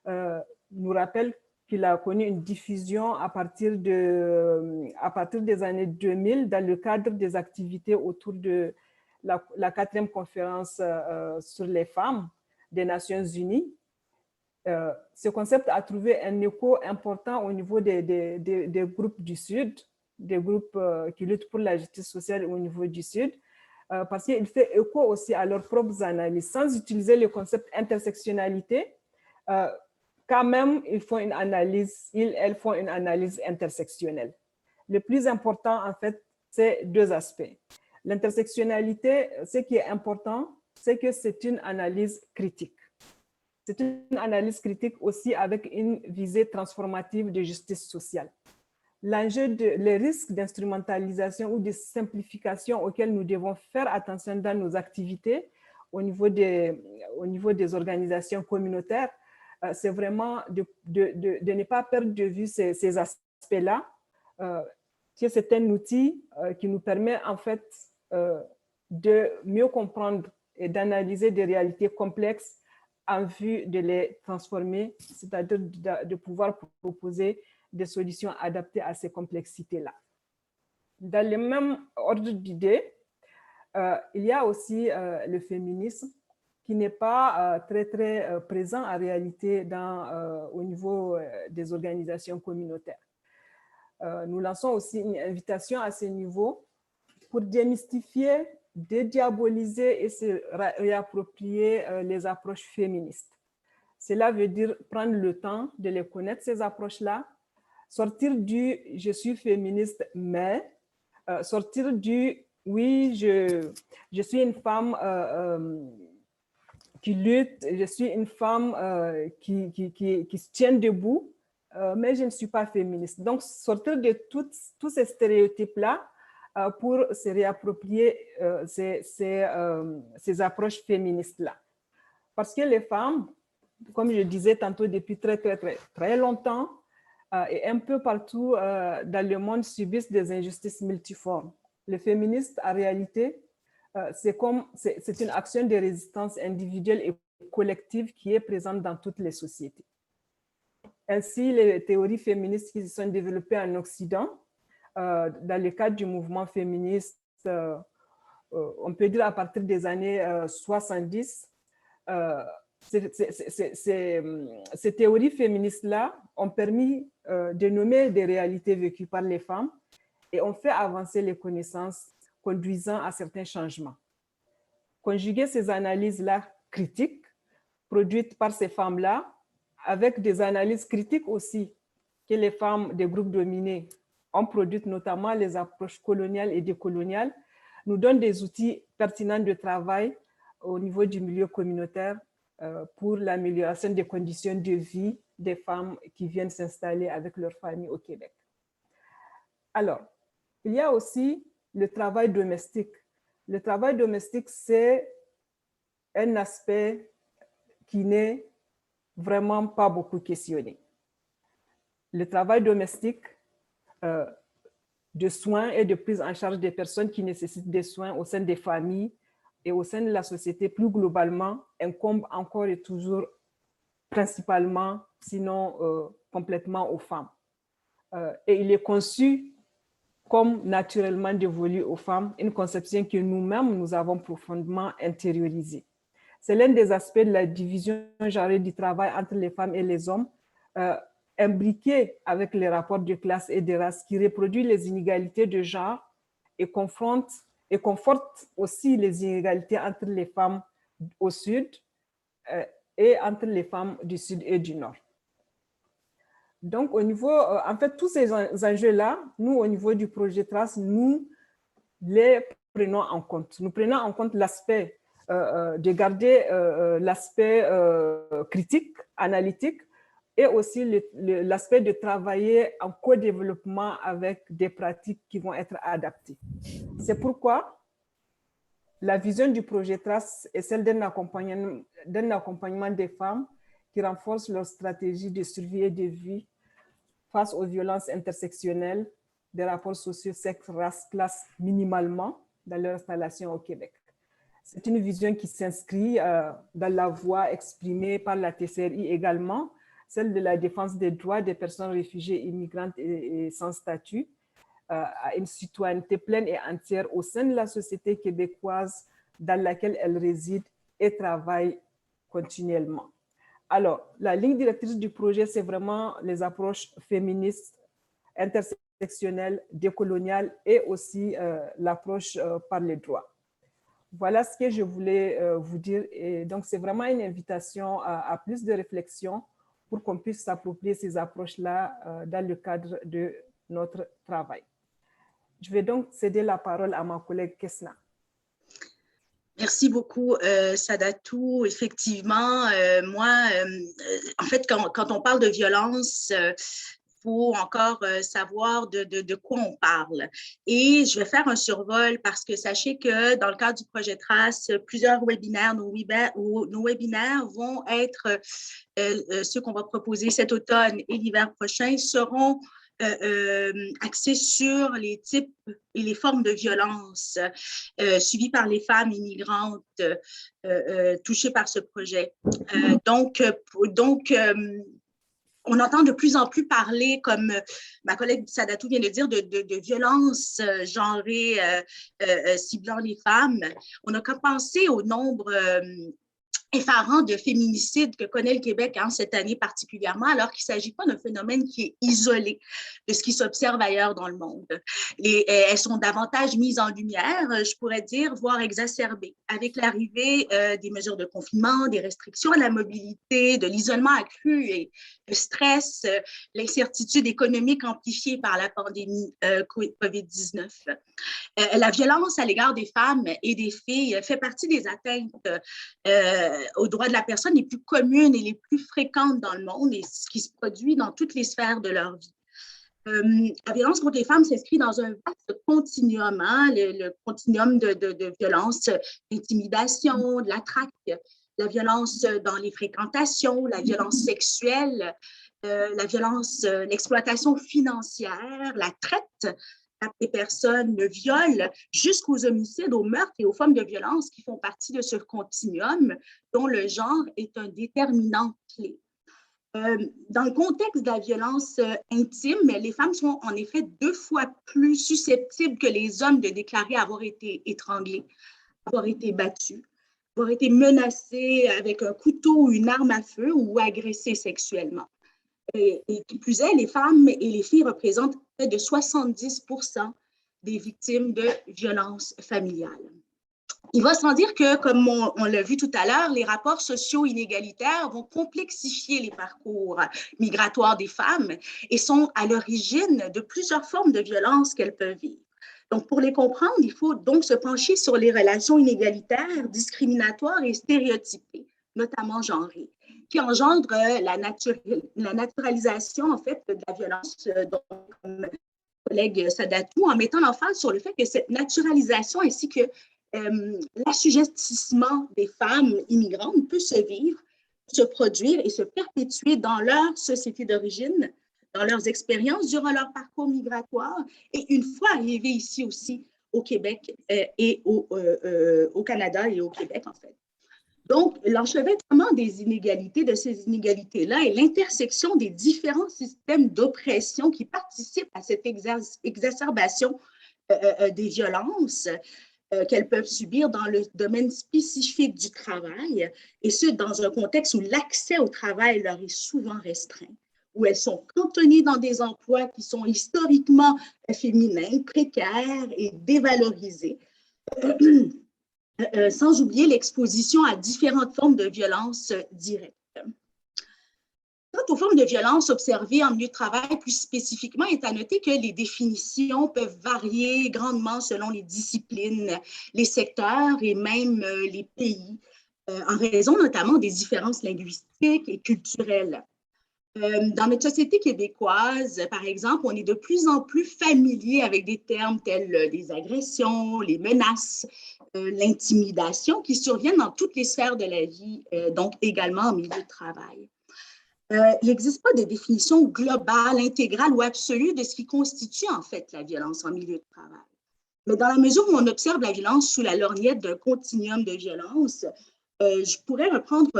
nous rappelle qu'il a connu une diffusion à partir des années 2000 dans le cadre des activités autour de la 4e conférence sur les femmes des Nations Unies. Ce concept a trouvé un écho important au niveau des groupes du Sud, des groupes qui luttent pour la justice sociale au niveau du Sud, parce qu'il fait écho aussi à leurs propres analyses. Sans utiliser le concept intersectionnalité, quand même, elles font une analyse intersectionnelle. Le plus important, en fait, c'est 2 aspects. L'intersectionnalité, ce qui est important, c'est que c'est une analyse critique. C'est une analyse critique aussi avec une visée transformative de justice sociale. Les risques d'instrumentalisation ou de simplification auxquels nous devons faire attention dans nos activités au niveau des organisations communautaires, c'est vraiment de ne pas perdre de vue ces aspects-là, que c'est un outil qui nous permet en fait de mieux comprendre et d'analyser des réalités complexes en vue de les transformer, c'est-à-dire de pouvoir proposer des solutions adaptées à ces complexités-là. Dans le même ordre d'idées, il y a aussi le féminisme qui n'est pas très, très présent en réalité au niveau des organisations communautaires. Nous lançons aussi une invitation à ce niveau pour démystifier, dédiaboliser et se réapproprier les approches féministes. Cela veut dire prendre le temps de les connaître, ces approches-là, sortir du « je suis féministe, mais », sortir du « oui, je suis une femme qui lutte, je suis une femme qui se tient debout, mais je ne suis pas féministe ». Donc, sortir de tous ces stéréotypes-là pour se réapproprier ces approches féministes-là. Parce que les femmes, comme je disais tantôt, depuis très longtemps, et un peu partout dans le monde, subissent des injustices multiformes. Le féministe, en réalité, c'est une action de résistance individuelle et collective qui est présente dans toutes les sociétés. Ainsi, les théories féministes qui se sont développées en Occident, dans le cadre du mouvement féministe, on peut dire à partir des années 70, ces théories féministes-là ont permis de nommer des réalités vécues par les femmes et ont fait avancer les connaissances conduisant à certains changements. Conjuguer ces analyses-là critiques, produites par ces femmes-là, avec des analyses critiques aussi que les femmes des groupes dominés ont produites, notamment les approches coloniales et décoloniales, nous donne des outils pertinents de travail au niveau du milieu communautaire pour l'amélioration des conditions de vie des femmes qui viennent s'installer avec leur famille au Québec. Alors, il y a aussi le travail domestique. Le travail domestique, c'est un aspect qui n'est vraiment pas beaucoup questionné. Le travail domestique de soins et de prise en charge des personnes qui nécessitent des soins au sein des familles et au sein de la société plus globalement incombe encore et toujours principalement, sinon complètement aux femmes. Et il est conçu comme naturellement dévolu aux femmes, une conception que nous-mêmes, nous avons profondément intériorisée. C'est l'un des aspects de la division genrée du travail entre les femmes et les hommes, imbriqué avec les rapports de classe et de race qui reproduit les inégalités de genre et conforte aussi les inégalités entre les femmes au sud et entre les femmes du sud et du nord. Donc, au niveau, en fait, tous ces enjeux-là, nous, au niveau du projet Trace, nous les prenons en compte. Nous prenons en compte l'aspect de garder l'aspect critique, analytique, et aussi l'aspect de travailler en co-développement avec des pratiques qui vont être adaptées. C'est pourquoi la vision du projet Trace est celle d'un accompagnement des femmes qui renforce leur stratégie de survie et de vie face aux violences intersectionnelles, des rapports sociaux, sexe, race, classe, minimalement, dans leur installation au Québec. C'est une vision qui s'inscrit dans la voie exprimée par la TCRI également, celle de la défense des droits des personnes réfugiées, immigrantes et sans statut, à une citoyenneté pleine et entière au sein de la société québécoise dans laquelle elles résident et travaillent continuellement. Alors, la ligne directrice du projet, c'est vraiment les approches féministes, intersectionnelles, décoloniales et aussi l'approche par les droits. Voilà ce que je voulais vous dire. Et donc, c'est vraiment une invitation à plus de réflexion pour qu'on puisse s'approprier ces approches-là dans le cadre de notre travail. Je vais donc céder la parole à ma collègue Kesna. Merci beaucoup, Sadatou. Effectivement, moi, en fait, quand on parle de violence, faut encore savoir de quoi on parle. Et je vais faire un survol parce que sachez que dans le cadre du projet Trace, plusieurs webinaires, nos webinaires vont être ceux qu'on va proposer cet automne et l'hiver prochain seront axés sur les types et les formes de violence subies par les femmes immigrantes touchées par ce projet. On entend de plus en plus parler, comme ma collègue Sadatou vient de dire, de violences genrées ciblant les femmes. On a qu'à penser au nombre effarant de féminicides que connaît le Québec cette année particulièrement, alors qu'il ne s'agit pas d'un phénomène qui est isolé de ce qui s'observe ailleurs dans le monde. Elles sont davantage mises en lumière, je pourrais dire, voire exacerbées, avec l'arrivée des mesures de confinement, des restrictions à la mobilité, de l'isolement accru et le stress, l'incertitude économique amplifiée par la pandémie COVID-19. La violence à l'égard des femmes et des filles fait partie des atteintes aux droits de la personne les plus communes et les plus fréquentes dans le monde et ce qui se produit dans toutes les sphères de leur vie. La violence contre les femmes s'inscrit dans un vaste continuum, le continuum de violence, d'intimidation, de la traque, la violence dans les fréquentations, la violence sexuelle, la violence, l'exploitation financière, la traite des personnes, le viol, jusqu'aux homicides, aux meurtres et aux formes de violence qui font partie de ce continuum dont le genre est un déterminant clé. Dans le contexte de la violence intime, les femmes sont en effet 2 fois plus susceptibles que les hommes de déclarer avoir été étranglées, avoir été battues, avoir été menacées avec un couteau ou une arme à feu ou agressées sexuellement. Et qui plus est, les femmes et les filles représentent près de 70% des victimes de violences familiales. Il va sans dire que, comme on l'a vu tout à l'heure, les rapports sociaux inégalitaires vont complexifier les parcours migratoires des femmes et sont à l'origine de plusieurs formes de violences qu'elles peuvent vivre. Donc, pour les comprendre, il faut donc se pencher sur les relations inégalitaires, discriminatoires et stéréotypées, notamment genrées, qui engendre la naturalisation, en fait, de la violence, dont comme collègue Sadatou, en mettant l'emphase sur le fait que cette naturalisation ainsi que l'assujettissement des femmes immigrantes peut se vivre, se produire et se perpétuer dans leur société d'origine, dans leurs expériences durant leur parcours migratoire et une fois arrivées ici aussi au Québec et au Canada et au Québec, en fait. Donc, l'enchevêtrement des inégalités, de ces inégalités-là et l'intersection des différents systèmes d'oppression qui participent à cette exacerbation des violences qu'elles peuvent subir dans le domaine spécifique du travail, et ce, dans un contexte où l'accès au travail leur est souvent restreint, où elles sont cantonnées dans des emplois qui sont historiquement féminins, précaires et dévalorisés. Sans oublier l'exposition à différentes formes de violence directes. Quant aux formes de violence observées en milieu de travail, plus spécifiquement, il est à noter que les définitions peuvent varier grandement selon les disciplines, les secteurs et même les pays, en raison notamment des différences linguistiques et culturelles. Dans notre société québécoise, par exemple, on est de plus en plus familier avec des termes tels les agressions, les menaces, l'intimidation qui surviennent dans toutes les sphères de la vie, donc également en milieu de travail. Il n'existe pas de définition globale, intégrale ou absolue de ce qui constitue en fait la violence en milieu de travail. Mais dans la mesure où on observe la violence sous la lorgnette d'un continuum de violence, je pourrais reprendre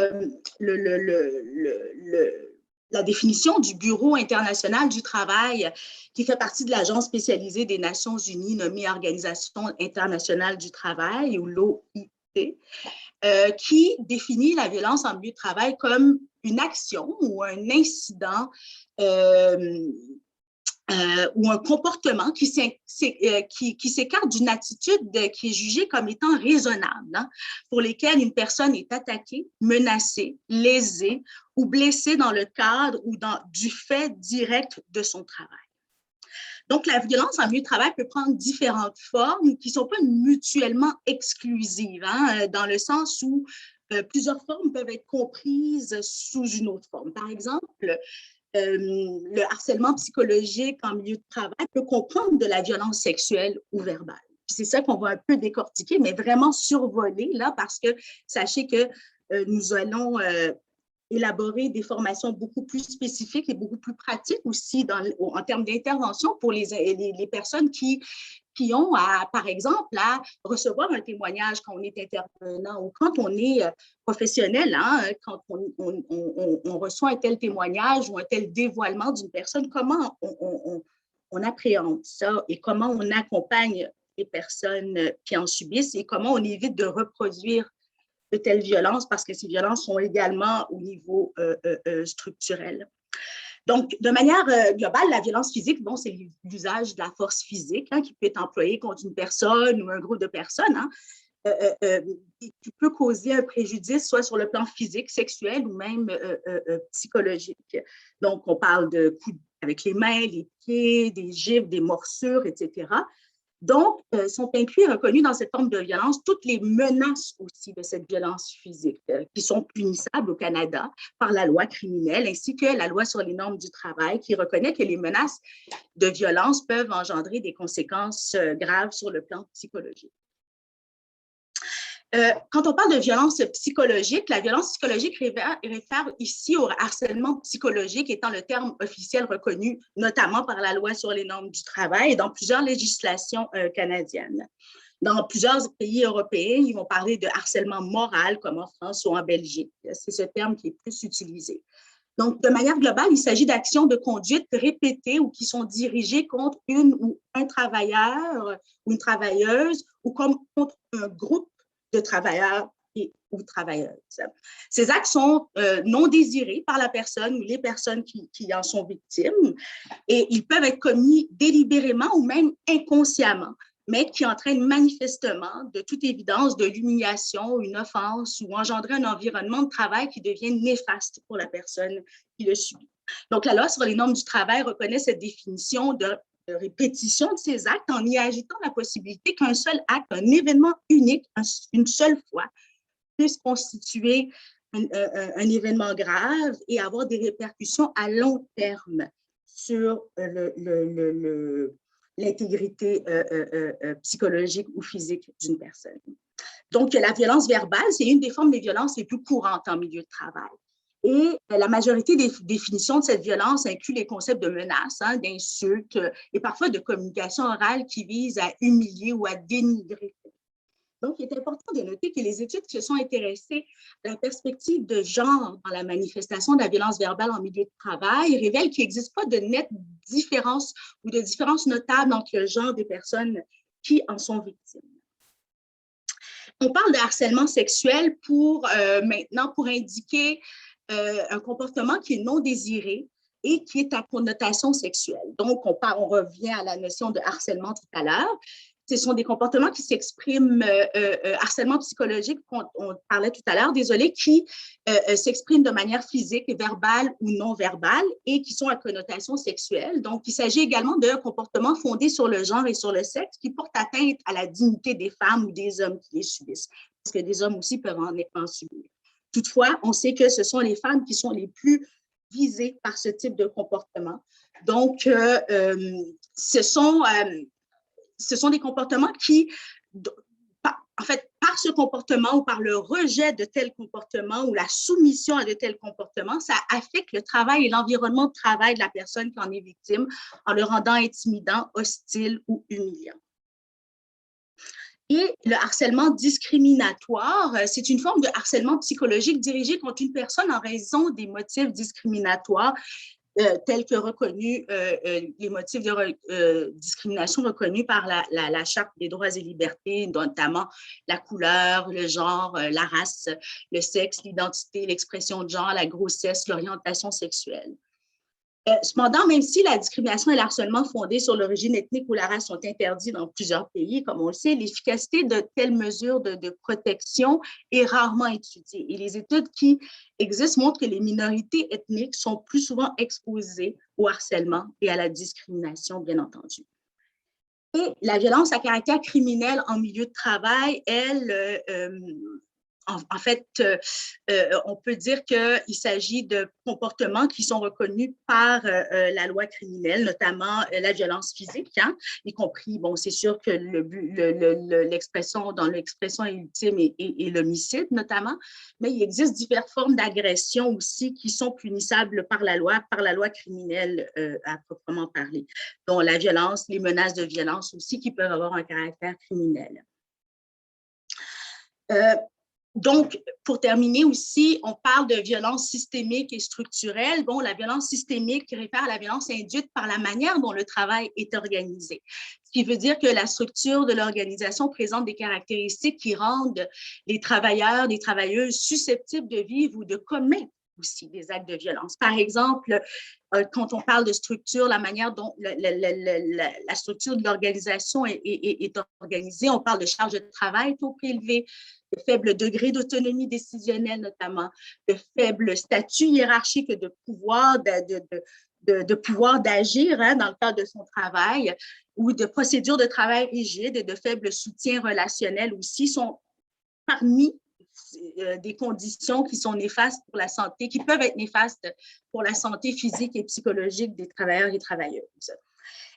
la définition du Bureau international du travail, qui fait partie de l'agence spécialisée des Nations unies nommée Organisation internationale du travail, ou l'OIT, qui définit la violence en milieu de travail comme une action ou un incident ou un comportement qui s'écarte d'une attitude qui est jugée comme étant raisonnable, pour lesquelles une personne est attaquée, menacée, lésée ou blessée dans le cadre ou du fait direct de son travail. Donc, la violence en milieu de travail peut prendre différentes formes qui ne sont pas mutuellement exclusives, dans le sens où plusieurs formes peuvent être comprises sous une autre forme. Par exemple, le harcèlement psychologique en milieu de travail peut comprendre de la violence sexuelle ou verbale. C'est ça qu'on va un peu décortiquer, mais vraiment survoler là, parce que sachez que nous allons élaborer des formations beaucoup plus spécifiques et beaucoup plus pratiques aussi en termes d'intervention pour les personnes qui ont, par exemple, à recevoir un témoignage quand on est intervenant ou quand on est professionnel, quand on reçoit un tel témoignage ou un tel dévoilement d'une personne, comment on appréhende ça et comment on accompagne les personnes qui en subissent et comment on évite de reproduire de telles violences parce que ces violences sont également au niveau structurel. Donc, de manière globale, la violence physique, bon, c'est l'usage de la force physique qui peut être employée contre une personne ou un groupe de personnes, qui peut causer un préjudice soit sur le plan physique, sexuel ou même psychologique. Donc, on parle de coups avec les mains, les pieds, des gifles, des morsures, etc. Donc, sont inclus et reconnus dans cette forme de violence toutes les menaces aussi de cette violence physique qui sont punissables au Canada par la loi criminelle ainsi que la loi sur les normes du travail qui reconnaît que les menaces de violence peuvent engendrer des conséquences graves sur le plan psychologique. Quand on parle de violence psychologique, la violence psychologique réfère ici au harcèlement psychologique étant le terme officiel reconnu notamment par la loi sur les normes du travail et dans plusieurs législations canadiennes. Dans plusieurs pays européens, ils vont parler de harcèlement moral comme en France ou en Belgique. C'est ce terme qui est plus utilisé. Donc, de manière globale, il s'agit d'actions de conduite répétées ou qui sont dirigées contre une ou un travailleur ou une travailleuse ou comme contre un groupe de travailleurs ou travailleuses. Ces actes sont non désirés par la personne ou les personnes qui en sont victimes et ils peuvent être commis délibérément ou même inconsciemment, mais qui entraînent manifestement, de toute évidence, de l'humiliation, une offense ou engendrer un environnement de travail qui devient néfaste pour la personne qui le subit. Donc, la loi sur les normes du travail reconnaît cette définition de répétition de ces actes en y ajoutant la possibilité qu'un seul acte, un événement unique, une seule fois, puisse constituer un événement grave et avoir des répercussions à long terme sur l'intégrité psychologique ou physique d'une personne. Donc, la violence verbale, c'est une des formes des violences les plus courantes en milieu de travail. Et la majorité des définitions de cette violence inclut les concepts de menaces, d'insultes et parfois de communication orale qui visent à humilier ou à dénigrer. Donc, il est important de noter que les études qui se sont intéressées à la perspective de genre dans la manifestation de la violence verbale en milieu de travail révèlent qu'il n'existe pas de nette différence ou de différence notable entre le genre des personnes qui en sont victimes. On parle de harcèlement sexuel maintenant pour indiquer un comportement qui est non désiré et qui est à connotation sexuelle. Donc, on revient à la notion de harcèlement tout à l'heure. Ce sont des comportements qui s'expriment, harcèlement psychologique, on parlait tout à l'heure, désolé, qui s'expriment de manière physique, verbale ou non verbale et qui sont à connotation sexuelle. Donc, il s'agit également de comportements fondés sur le genre et sur le sexe qui portent atteinte à la dignité des femmes ou des hommes qui les subissent, parce que des hommes aussi peuvent en subir. Toutefois, on sait que ce sont les femmes qui sont les plus visées par ce type de comportement. Donc, ce sont des comportements qui, en fait, par ce comportement ou par le rejet de tels comportements ou la soumission à de tels comportements, ça affecte le travail et l'environnement de travail de la personne qui en est victime en le rendant intimidant, hostile ou humiliant. Et le harcèlement discriminatoire, c'est une forme de harcèlement psychologique dirigé contre une personne en raison des motifs discriminatoires tels que reconnus, les motifs de discrimination reconnus par la Charte des droits et libertés, notamment la couleur, le genre, la race, le sexe, l'identité, l'expression de genre, la grossesse, l'orientation sexuelle. Cependant, même si la discrimination et le harcèlement fondés sur l'origine ethnique ou la race sont interdits dans plusieurs pays, comme on le sait, l'efficacité de telles mesures de protection est rarement étudiée. Et les études qui existent montrent que les minorités ethniques sont plus souvent exposées au harcèlement et à la discrimination, bien entendu. Et la violence à caractère criminel en milieu de travail, elle, en fait, on peut dire qu'il s'agit de comportements qui sont reconnus par la loi criminelle, notamment la violence physique, y compris, bon, c'est sûr que l'expression ultime est l'homicide, notamment, mais il existe diverses formes d'agression aussi qui sont punissables par la loi criminelle à proprement parler, dont la violence, les menaces de violence aussi qui peuvent avoir un caractère criminel. Donc, pour terminer aussi, on parle de violence systémique et structurelle. Bon, la violence systémique réfère à la violence induite par la manière dont le travail est organisé. Ce qui veut dire que la structure de l'organisation présente des caractéristiques qui rendent les travailleurs, les travailleuses susceptibles de vivre ou de commettre aussi des actes de violence. Par exemple, quand on parle de structure, la manière dont la structure de l'organisation est organisée, on parle de charge de travail trop élevée, de faible degré d'autonomie décisionnelle notamment, de faible statut hiérarchique de pouvoir pouvoir d'agir dans le cadre de son travail, ou de procédures de travail rigides et de faible soutien relationnel aussi sont parmi des conditions qui sont néfastes pour la santé, qui peuvent être néfastes pour la santé physique et psychologique des travailleurs et travailleuses.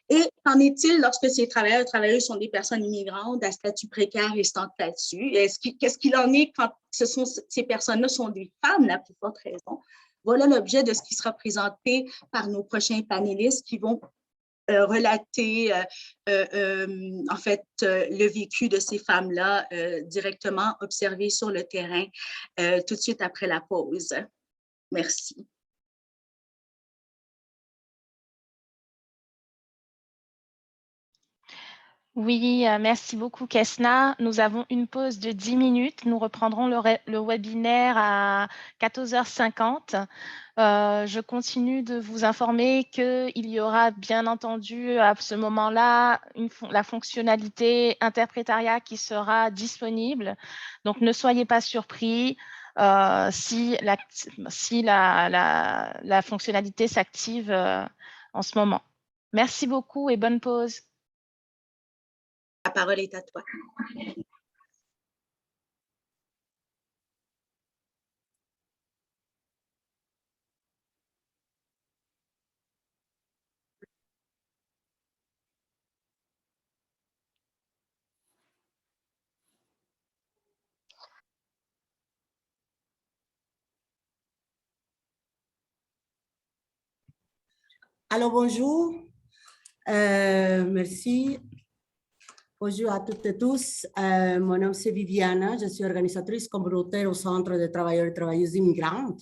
Et qu'en est-il lorsque ces travailleurs et travailleuses sont des personnes immigrantes à statut précaire et sans statut? Qu'est-ce qu'il en est quand ces personnes-là sont des femmes, la plus forte raison? Voilà l'objet de ce qui sera présenté par nos prochains panélistes qui vont relater en fait le vécu de ces femmes-là directement observé sur le terrain tout de suite après la pause. Merci. Oui, merci beaucoup, Kesna. Nous avons une pause de 10 minutes. Nous reprendrons le webinaire à 14h50. Je continue de vous informer qu'il y aura bien entendu à ce moment-là la fonctionnalité interprétariat qui sera disponible. Donc, ne soyez pas surpris si la fonctionnalité s'active en ce moment. Merci beaucoup et bonne pause. La parole est à toi. Alors, bonjour. Merci. Bonjour à toutes et tous. Mon nom c'est Viviana. Je suis organisatrice communautaire au Centre de travailleurs et travailleuses immigrantes.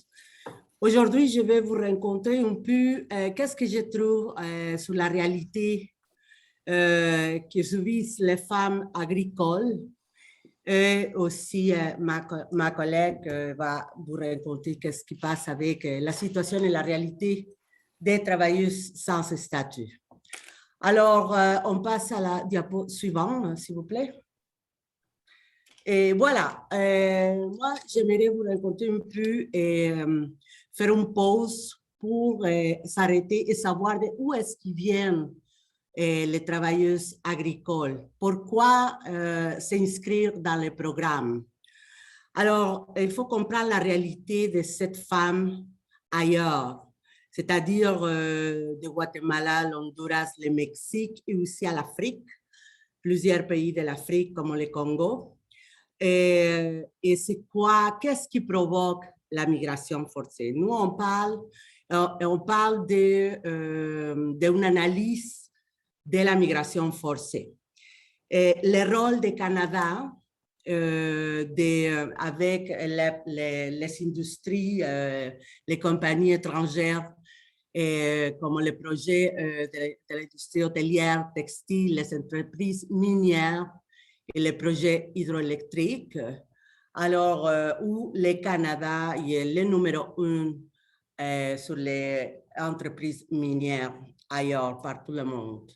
Aujourd'hui, je vais vous rencontrer un peu qu'est-ce que je trouve sur la réalité que subissent les femmes agricoles. Et aussi, ma collègue va vous raconter qu'est-ce qui passe avec la situation et la réalité des travailleuses sans statut. Alors, on passe à la diapo suivante, s'il vous plaît. Et voilà, moi, j'aimerais vous raconter un peu et faire une pause pour s'arrêter et savoir d'où est-ce qu'ils viennent les travailleuses agricoles. Pourquoi s'inscrire dans le programme? Alors, il faut comprendre la réalité de cette femme ailleurs, c'est-à-dire de Guatemala, l'Honduras, le Mexique et aussi à l'Afrique, plusieurs pays de l'Afrique comme le Congo. Et c'est quoi, qu'est-ce qui provoque la migration forcée? Nous, on parle d'une analyse de la migration forcée. Et le rôle du Canada avec les industries, les compagnies étrangères, comme les projets de l'industrie hôtelière, textile, les entreprises minières et les projets hydroélectriques. Alors, où le Canada est le numéro 1 sur les entreprises minières ailleurs, partout le monde.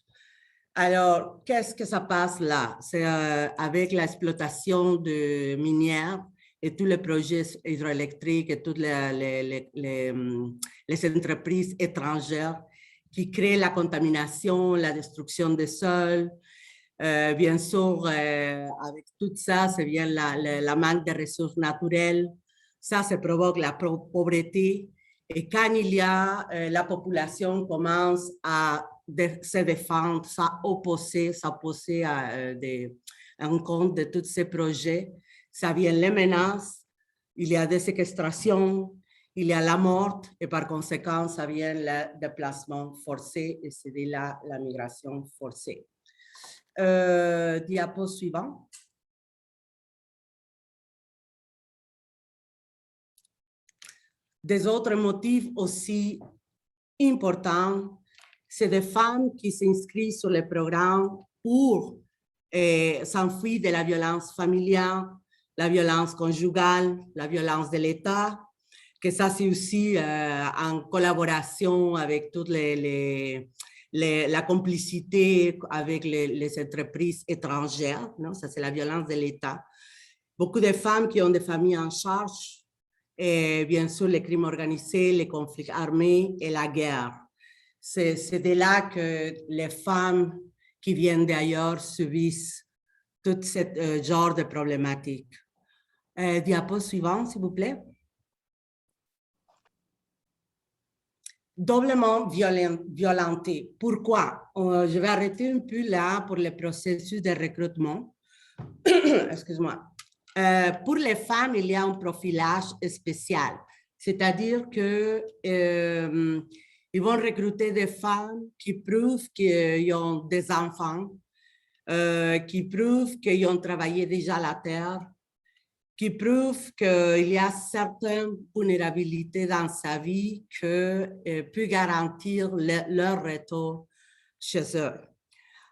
Alors, qu'est-ce que ça passe là? C'est avec l'exploitation de minières et tous les projets hydroélectriques et toutes les entreprises étrangères qui créent la contamination, la destruction des sols. Bien sûr, avec tout ça, ça vient la manque de ressources naturelles. Ça provoque la pauvreté. Et quand il y a la population commence à se défendre, s'opposer en compte de tous ces projets, ça vient les menaces, il y a des séquestrations, il y a la mort et par conséquent, ça vient le déplacement forcé et c'est de là la migration forcée. Diapo suivant. Des autres motifs aussi importants, c'est des femmes qui s'inscrivent sur le programme pour s'enfuir de la violence familiale, la violence conjugale, la violence de l'État, que ça c'est aussi en collaboration avec toutes la complicité avec les entreprises étrangères, non? Ça c'est la violence de l'État. Beaucoup de femmes qui ont des familles en charge, et bien sûr les crimes organisés, les conflits armés et la guerre. C'est de là que les femmes qui viennent d'ailleurs subissent tout ce genre de problématiques. Diapo suivant, s'il vous plaît. Doublement violenté. Pourquoi? Je vais arrêter un peu là pour le processus de recrutement. Excuse-moi. Pour les femmes, il y a un profilage spécial. C'est-à-dire que ils vont recruter des femmes qui prouvent qu'ils ont des enfants, qui prouvent qu'ils ont travaillé déjà la terre, qui prouvent qu'il y a certaines vulnérabilités dans sa vie qui peuvent garantir leur retour chez eux.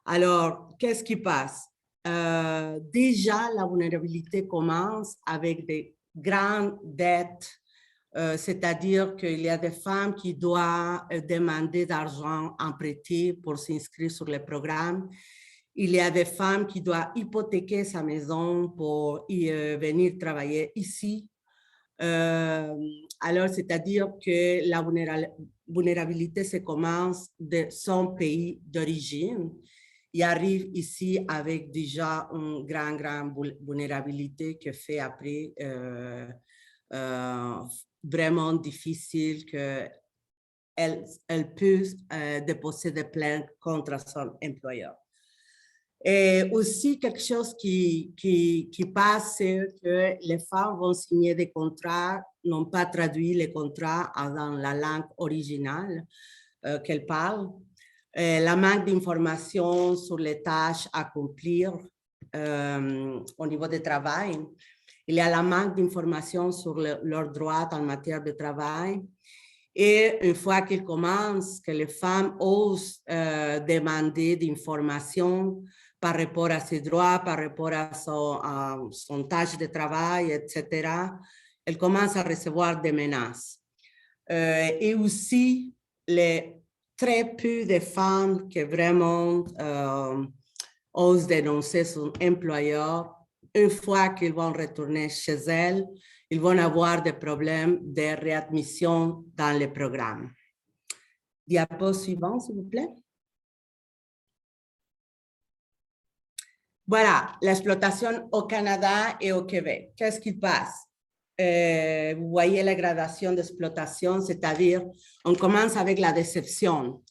Alors, qu'est-ce qui passe? Déjà, la vulnérabilité commence avec des grandes dettes, c'est-à-dire qu'il y a des femmes qui doivent demander d'argent emprunté pour s'inscrire sur le programme. Il y a des femmes qui doivent hypothéquer sa maison pour venir travailler ici. Alors, c'est-à-dire que la vulnérabilité se commence de son pays d'origine. Il arrive ici avec déjà une grande vulnérabilité qui fait après vraiment difficile qu'elle puisse déposer des plaintes contre son employeur. Et aussi, quelque chose qui passe, c'est que les femmes vont signer des contrats, n'ont pas traduit les contrats dans la langue originale qu'elles parlent. La manque d'informations sur les tâches à accomplir au niveau du travail. Il y a la manque d'informations sur leurs droits en matière de travail. Et une fois qu'ils commencent, que les femmes osent demander d'informations par rapport à ses droits, par rapport à son tâche de travail, etc., elles commencent à recevoir des menaces. Et aussi, très peu de femmes qui vraiment osent dénoncer son employeur, une fois qu'ils vont retourner chez elles, ils vont avoir des problèmes de réadmission dans le programme. Diapo suivant, s'il vous plaît. Voilà, l'exploitation au Canada et au Québec. Qu'est-ce qui passe? Vous voyez la gradation d'exploitation, c'est-à-dire, on commence avec la déception,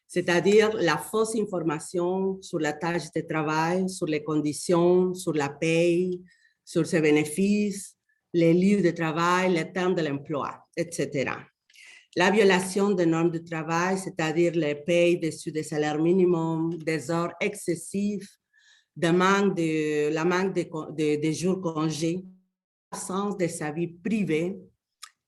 c'est-à-dire la fausse information sur la tâche de travail, sur les conditions, sur la paye, sur ses bénéfices, les lieux de travail, les termes de l'emploi, etc. La violation des normes de travail, c'est-à-dire les payes dessus des salaires minimums, des heures excessives, la manque de jours congés, l'absence de sa vie privée,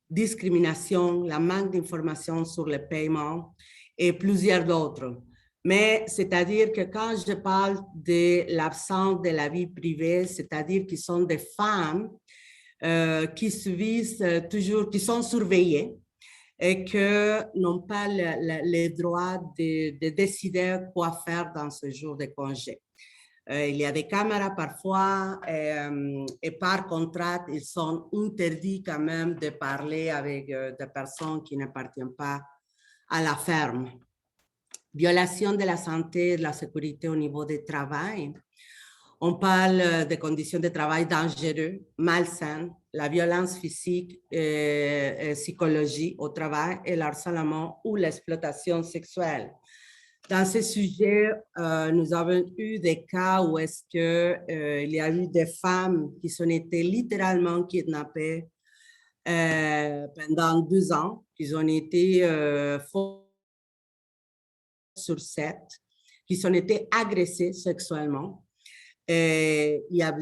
discrimination, la manque d'informations sur le paiement et plusieurs d'autres. Mais c'est-à-dire que quand je parle de l'absence de la vie privée, c'est-à-dire qu'ils sont des femmes qui subissent toujours, qui sont surveillées et qui n'ont pas le droit de décider quoi faire dans ce jour de congé. Il y a des caméras parfois et par contrat, ils sont interdits quand même de parler avec des personnes qui n'appartiennent pas à la ferme. Violation de la santé et de la sécurité au niveau du travail. On parle des conditions de travail dangereuses, malsaines, la violence physique et psychologique au travail et l'harcèlement ou l'exploitation sexuelle. Dans ces sujets, nous avons eu des cas où est-ce qu'il y a eu des femmes qui ont été littéralement kidnappées pendant 2 ans, qui ont été sur 7, qui ont été agressées sexuellement. Et il y a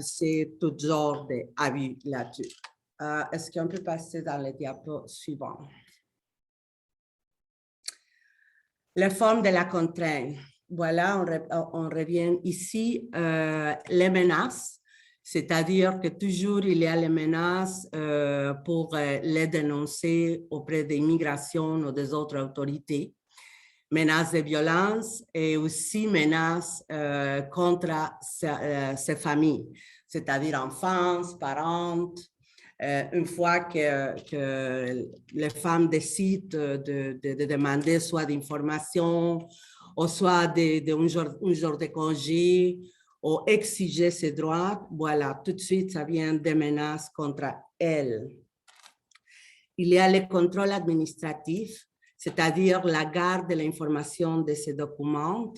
tout genre d'abus là-dessus. Est-ce qu'on peut passer dans le diapo suivant? Les formes de la contrainte. Voilà, on revient ici. Les menaces, c'est-à-dire que toujours il y a les menaces pour les dénoncer auprès des migrations ou des autres autorités. Menaces de violence et aussi menaces contre ces familles, c'est-à-dire enfants, parents. Une fois que les femmes décident de demander soit d'informations, ou soit un jour de congé, ou exiger ses droits, voilà, tout de suite, ça vient des menaces contre elles. Il y a le contrôle administratif, c'est-à-dire la garde de l'information de ces documents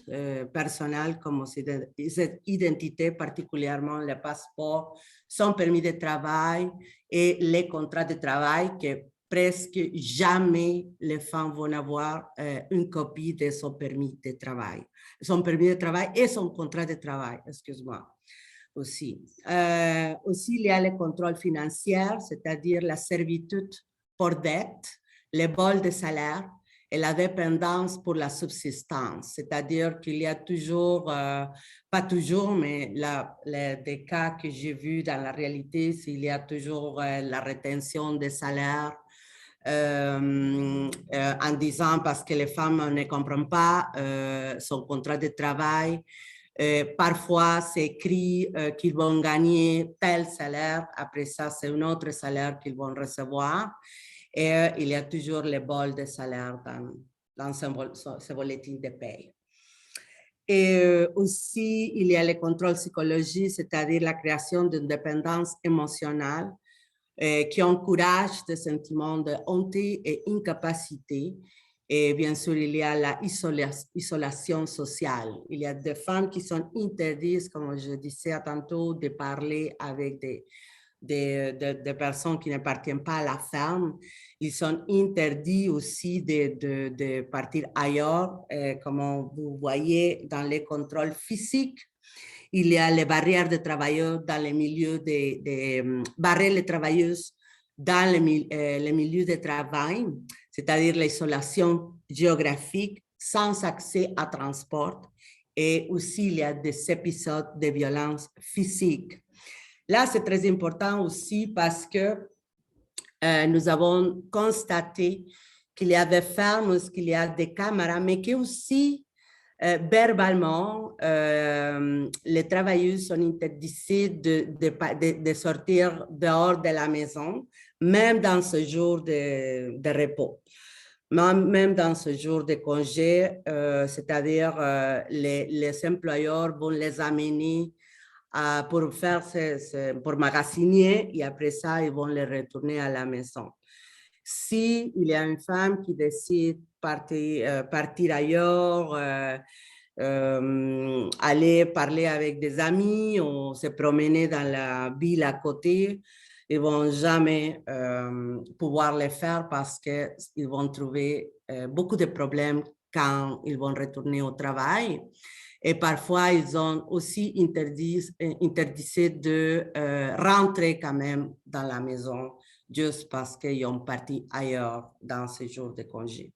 personnels comme cette identité, particulièrement le passeport, son permis de travail et les contrats de travail que presque jamais les femmes vont avoir une copie de son permis de travail et son contrat de travail, excuse-moi. Aussi, il y a le contrôle financier, c'est-à-dire la servitude pour dette, les vols de salaire et la dépendance pour la subsistance. C'est-à-dire qu'il y a toujours, pas toujours, mais des cas que j'ai vus dans la réalité, il y a toujours la rétention des salaires en disant parce que les femmes ne comprennent pas son contrat de travail. Parfois, c'est écrit qu'ils vont gagner tel salaire. Après ça, c'est un autre salaire qu'ils vont recevoir. Et il y a toujours les bols de salaire dans ce bulletin de paie. Et aussi, il y a le contrôle psychologique, c'est-à-dire la création d'une dépendance émotionnelle qui encourage des sentiments de honte et incapacité. Et bien sûr, il y a la isolation sociale. Il y a des femmes qui sont interdites, comme je disais tantôt, de parler avec des personnes qui n'appartiennent pas à la ferme. Ils sont interdits aussi de partir ailleurs, comme vous voyez dans les contrôles physiques. Il y a les barrières de travailleurs dans les milieux barrer les travailleuses dans les milieux de travail, c'est-à-dire l'isolation géographique sans accès à transport. Et aussi, il y a des épisodes de violence physique. Là, c'est très important aussi parce que nous avons constaté qu'il y a des fermes, qu'il y a des caméras, mais que aussi verbalement, les travailleuses sont interdites de sortir dehors de la maison, même dans ce jour de repos. Même dans ce jour de congé, c'est-à-dire les employeurs vont les amener pour magasiner et après ça, ils vont les retourner à la maison. Si il y a une femme qui décide partir ailleurs, aller parler avec des amis ou se promener dans la ville à côté, ils ne vont jamais pouvoir le faire parce qu'ils vont trouver beaucoup de problèmes quand ils vont retourner au travail. Et parfois, ils ont aussi interdit de rentrer quand même dans la maison juste parce qu'ils ont parti ailleurs dans ces jours de congé.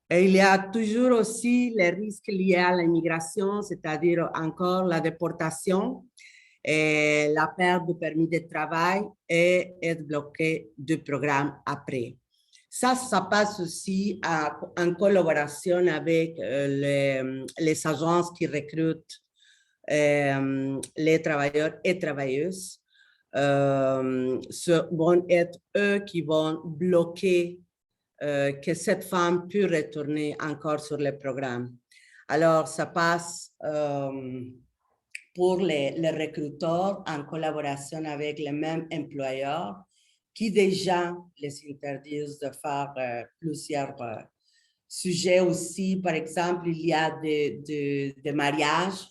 Et il y a toujours aussi les risques liés à l'immigration, c'est-à-dire encore la déportation, et la perte du permis de travail et être bloqué du programme après. Ça passe aussi en collaboration avec les agences qui recrutent les travailleurs et travailleuses. Ce vont être eux qui vont bloquer que cette femme puisse retourner encore sur le programme. Alors, ça passe pour les recruteurs en collaboration avec les mêmes employeurs qui déjà les interdisent de faire plusieurs sujets aussi. Par exemple, il y a des mariages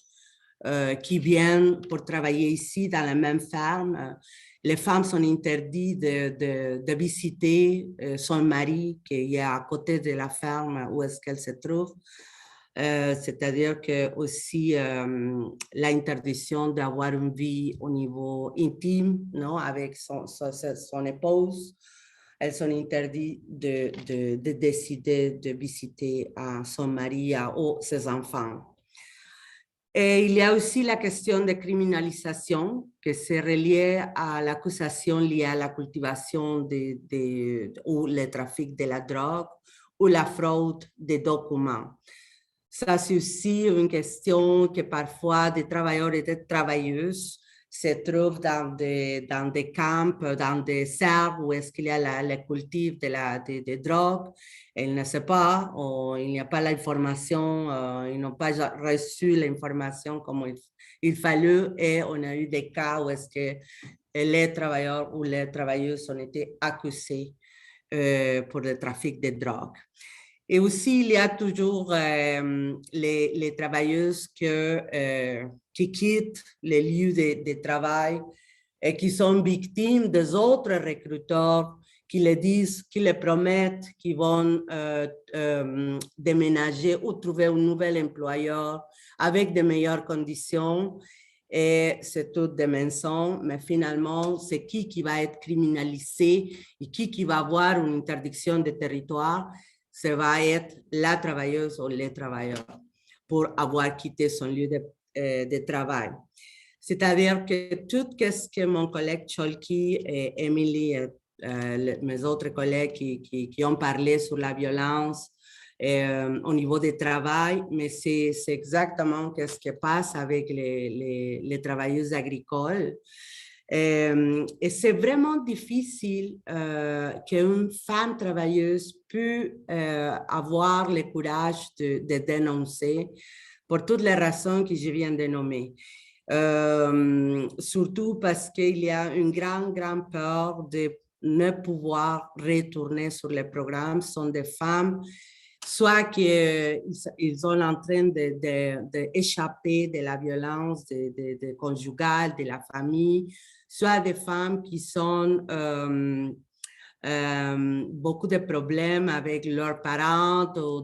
qui viennent pour travailler ici dans la même ferme. Les femmes sont interdites de visiter son mari qui est à côté de la ferme où est-ce qu'elle se trouve. c'est-à-dire que aussi l'interdiction d'avoir une vie au niveau intime, non, avec son épouse. Elles sont interdites de décider de visiter son mari ou ses enfants. Et il y a aussi la question de criminalisation que c'est relié à l'accusation liée à la cultivation ou le trafic de la drogue ou la fraude des documents. Ça, c'est aussi une question que parfois des travailleurs et des travailleuses se trouvent dans des camps, dans des serres où est-ce qu'il y a le cultif de drogue. Ils ne savent pas, ou il n'y a pas l'information, ils n'ont pas reçu l'information comme il fallait, et on a eu des cas où est-ce que les travailleurs ou les travailleuses ont été accusés pour le trafic de drogue. Et aussi, il y a toujours les travailleuses qui quittent les lieux de travail et qui sont victimes des autres recruteurs qui les disent, qui les promettent qu'ils vont déménager ou trouver un nouvel employeur avec de meilleures conditions. Et c'est tout des mensonges, mais finalement, c'est qui va être criminalisé et qui va avoir une interdiction de territoire. Ça va être la travailleuse ou les travailleurs pour avoir quitté son lieu de travail. C'est-à-dire que tout ce que mon collègue Cholki et Emily, mes autres collègues qui ont parlé sur la violence au niveau du travail, mais c'est exactement ce qui passe avec les travailleuses agricoles. Et c'est vraiment difficile qu'une femme travailleuse puisse avoir le courage de dénoncer pour toutes les raisons que je viens de nommer. Surtout parce qu'il y a une grande peur de ne pouvoir retourner sur les programmes. Ce sont des femmes soit qu'ils sont en train d'échapper de la violence conjugale, de la famille, soit des femmes qui sont beaucoup de problèmes avec leurs parents ou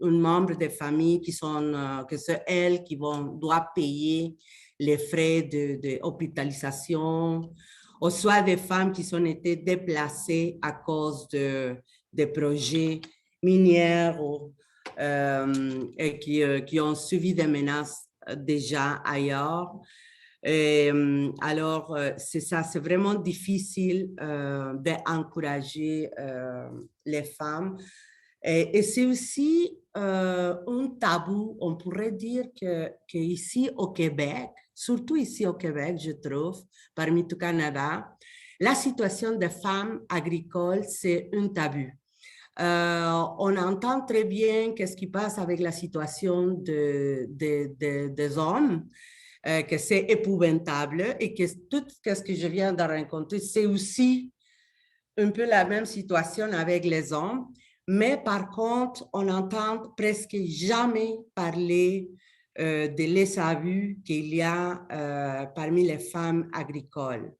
un membre de famille que c'est elles qui doivent payer les frais d'hospitalisation, ou soit des femmes qui ont été déplacées à cause des projets minières et qui ont subi des menaces déjà ailleurs. Alors, c'est ça, c'est vraiment difficile d'encourager les femmes. Et c'est aussi un tabou, on pourrait dire qu'ici au Québec, surtout ici au Québec, je trouve, parmi tout Canada, la situation des femmes agricoles, c'est un tabou. On entend très bien qu'est-ce qui passe avec la situation des hommes, que c'est épouvantable et que tout ce que je viens de rencontrer, c'est aussi un peu la même situation avec les hommes, mais par contre, on n'entend presque jamais parler de l'abus qu'il y a parmi les femmes agricoles.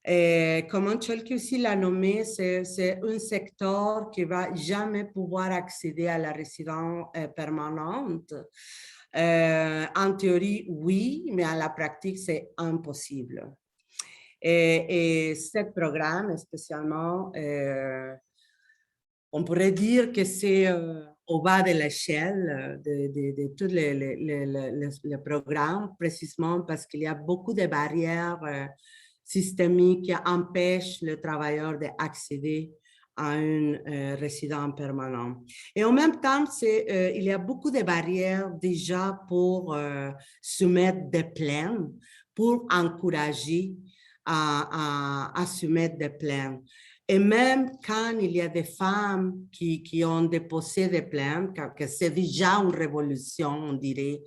Et comme Cholki aussi l'a nommé, c'est un secteur qui ne va jamais pouvoir accéder à la résidence permanente. En théorie, oui, mais à la pratique, c'est impossible. Et ce programme, spécialement, on pourrait dire que c'est au bas de l'échelle de tous les programmes, précisément parce qu'il y a beaucoup de barrières systémiques qui empêchent le travailleur d'accéder à un résident permanent. Et en même temps, il y a beaucoup de barrières déjà pour soumettre des plaintes, pour encourager à soumettre des plaintes. Et même quand il y a des femmes qui ont déposé des plaintes, que c'est déjà une révolution, on dirait,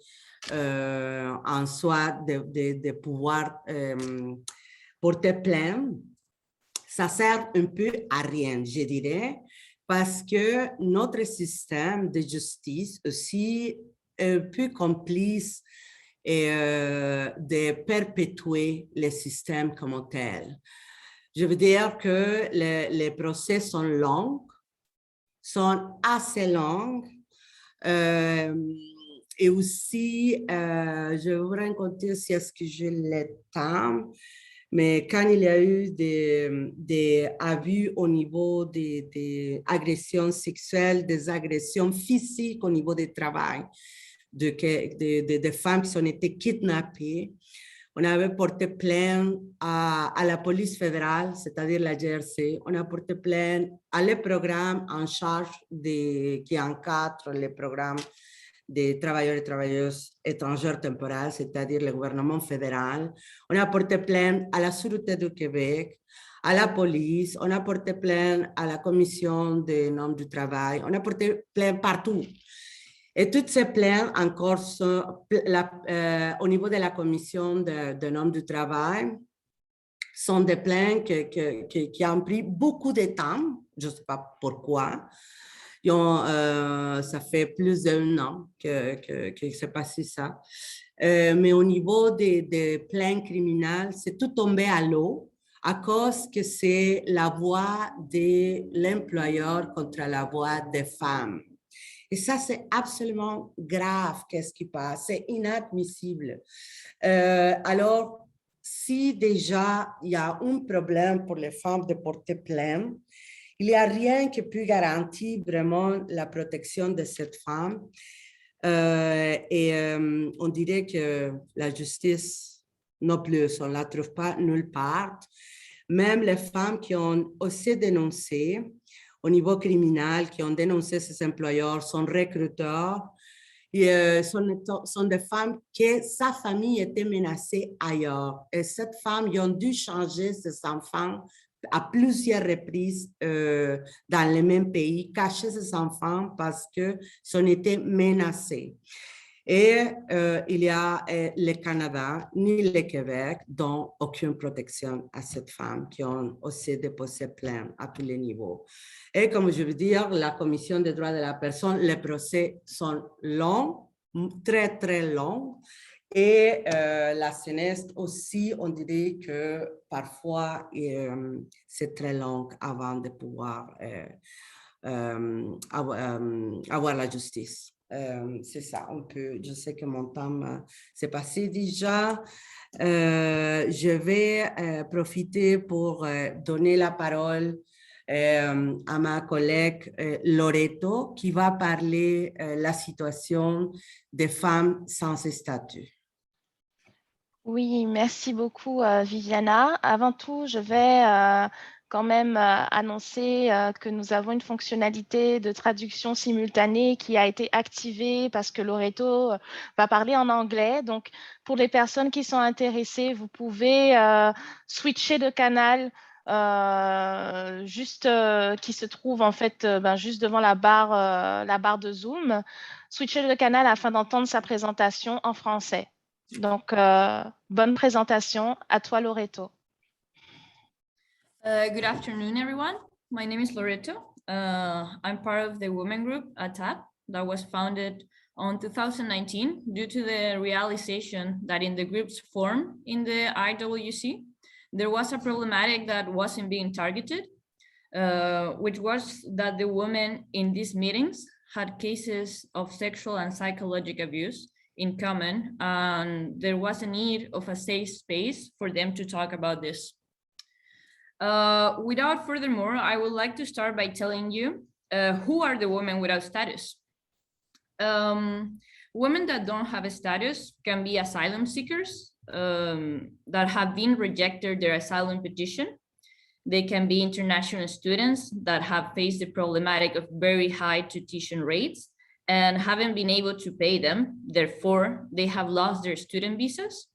en soi, de pouvoir porter plainte, ça sert un peu à rien, je dirais, parce que notre système de justice aussi est un peu complice de perpétuer le système comme tel. Je veux dire que les procès sont longs, sont assez longs, Et aussi, je vais vous raconter si est-ce que j'ai le temps, mais quand il y a eu des abus au niveau des agressions sexuelles, des agressions physiques au niveau du travail, de femmes qui ont été kidnappées, on avait porté plainte à la police fédérale, c'est-à-dire la GRC. On a porté plainte à les programmes en charge qui encadrent les programmes des travailleurs et travailleuses étrangères temporaires, c'est-à-dire le gouvernement fédéral. On a porté plainte à la Sûreté du Québec, à la police, on a porté plainte à la Commission des normes du travail, on a porté plainte partout. Et toutes ces plaintes, encore, sont, au niveau de la Commission des normes du travail, sont des plaintes qui ont pris beaucoup de temps, je ne sais pas pourquoi. Ça fait plus d'un an que s'est passé ça. Mais au niveau des plaintes criminelles, c'est tout tombé à l'eau à cause que c'est la voix de l'employeur contre la voix des femmes. Et ça, c'est absolument grave, qu'est-ce qui passe, c'est inadmissible. Alors, si déjà il y a un problème pour les femmes de porter plainte, il n'y a rien qui puisse garantir vraiment la protection de cette femme. On dirait que la justice non plus, on ne la trouve pas nulle part. Même les femmes qui ont aussi dénoncé au niveau criminel, qui ont dénoncé ces employeurs, sont recruteurs, et sont des femmes que sa famille était menacée ailleurs. Et cette femme, ils ont dû changer ses enfants à plusieurs reprises dans le même pays, cacher ses enfants parce qu'ils ont été menacés. Et il y a le Canada ni le Québec dont aucune protection à cette femme qui ont aussi déposé plainte à tous les niveaux. Et comme je veux dire, la Commission des droits de la personne, les procès sont longs, très, très longs. Et la CNES aussi, on dirait que parfois, c'est très long avant de pouvoir avoir la justice. C'est ça, on peut, je sais que mon temps s'est passé déjà. Je vais profiter pour donner la parole à ma collègue Loreto, qui va parler de la situation des femmes sans statut. Oui, merci beaucoup, Viviana. Avant tout, je vais quand même annoncer que nous avons une fonctionnalité de traduction simultanée qui a été activée parce que Loreto va parler en anglais. Donc, pour les personnes qui sont intéressées, vous pouvez switcher de canal qui se trouve en fait juste devant la barre de Zoom. Switcher de canal afin d'entendre sa présentation en français. Donc, bonne présentation. À toi, Loreto. Good afternoon, everyone. My name is Loreto. I'm part of the women group at TAP that was founded on 2019 due to the realization that in the group's form in the IWC, there was a problematic that wasn't being targeted, which was that the women in these meetings had cases of sexual and psychological abuse in common, and there was a need of a safe space for them to talk about this. Without furthermore, I would like to start by telling you who are the women without status. Women that don't have a status can be asylum seekers that have been rejected their asylum petition. They can be international students that have faced the problematic of very high tuition rates and haven't been able to pay them. Therefore, they have lost their student visas.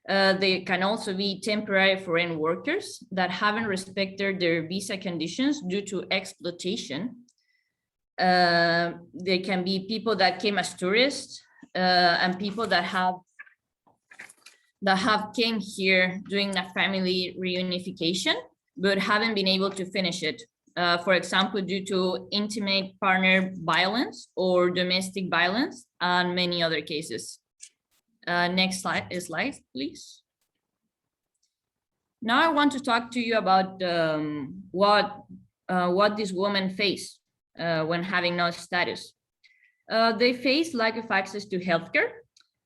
They can also be temporary foreign workers that haven't respected their visa conditions due to exploitation. They can be people that came as tourists and people that have came here doing a family reunification, but haven't been able to finish it. For example, due to intimate partner violence or domestic violence and many other cases. Next slide, please. Now I want to talk to you about what these women face when having no status. They face lack of access to healthcare.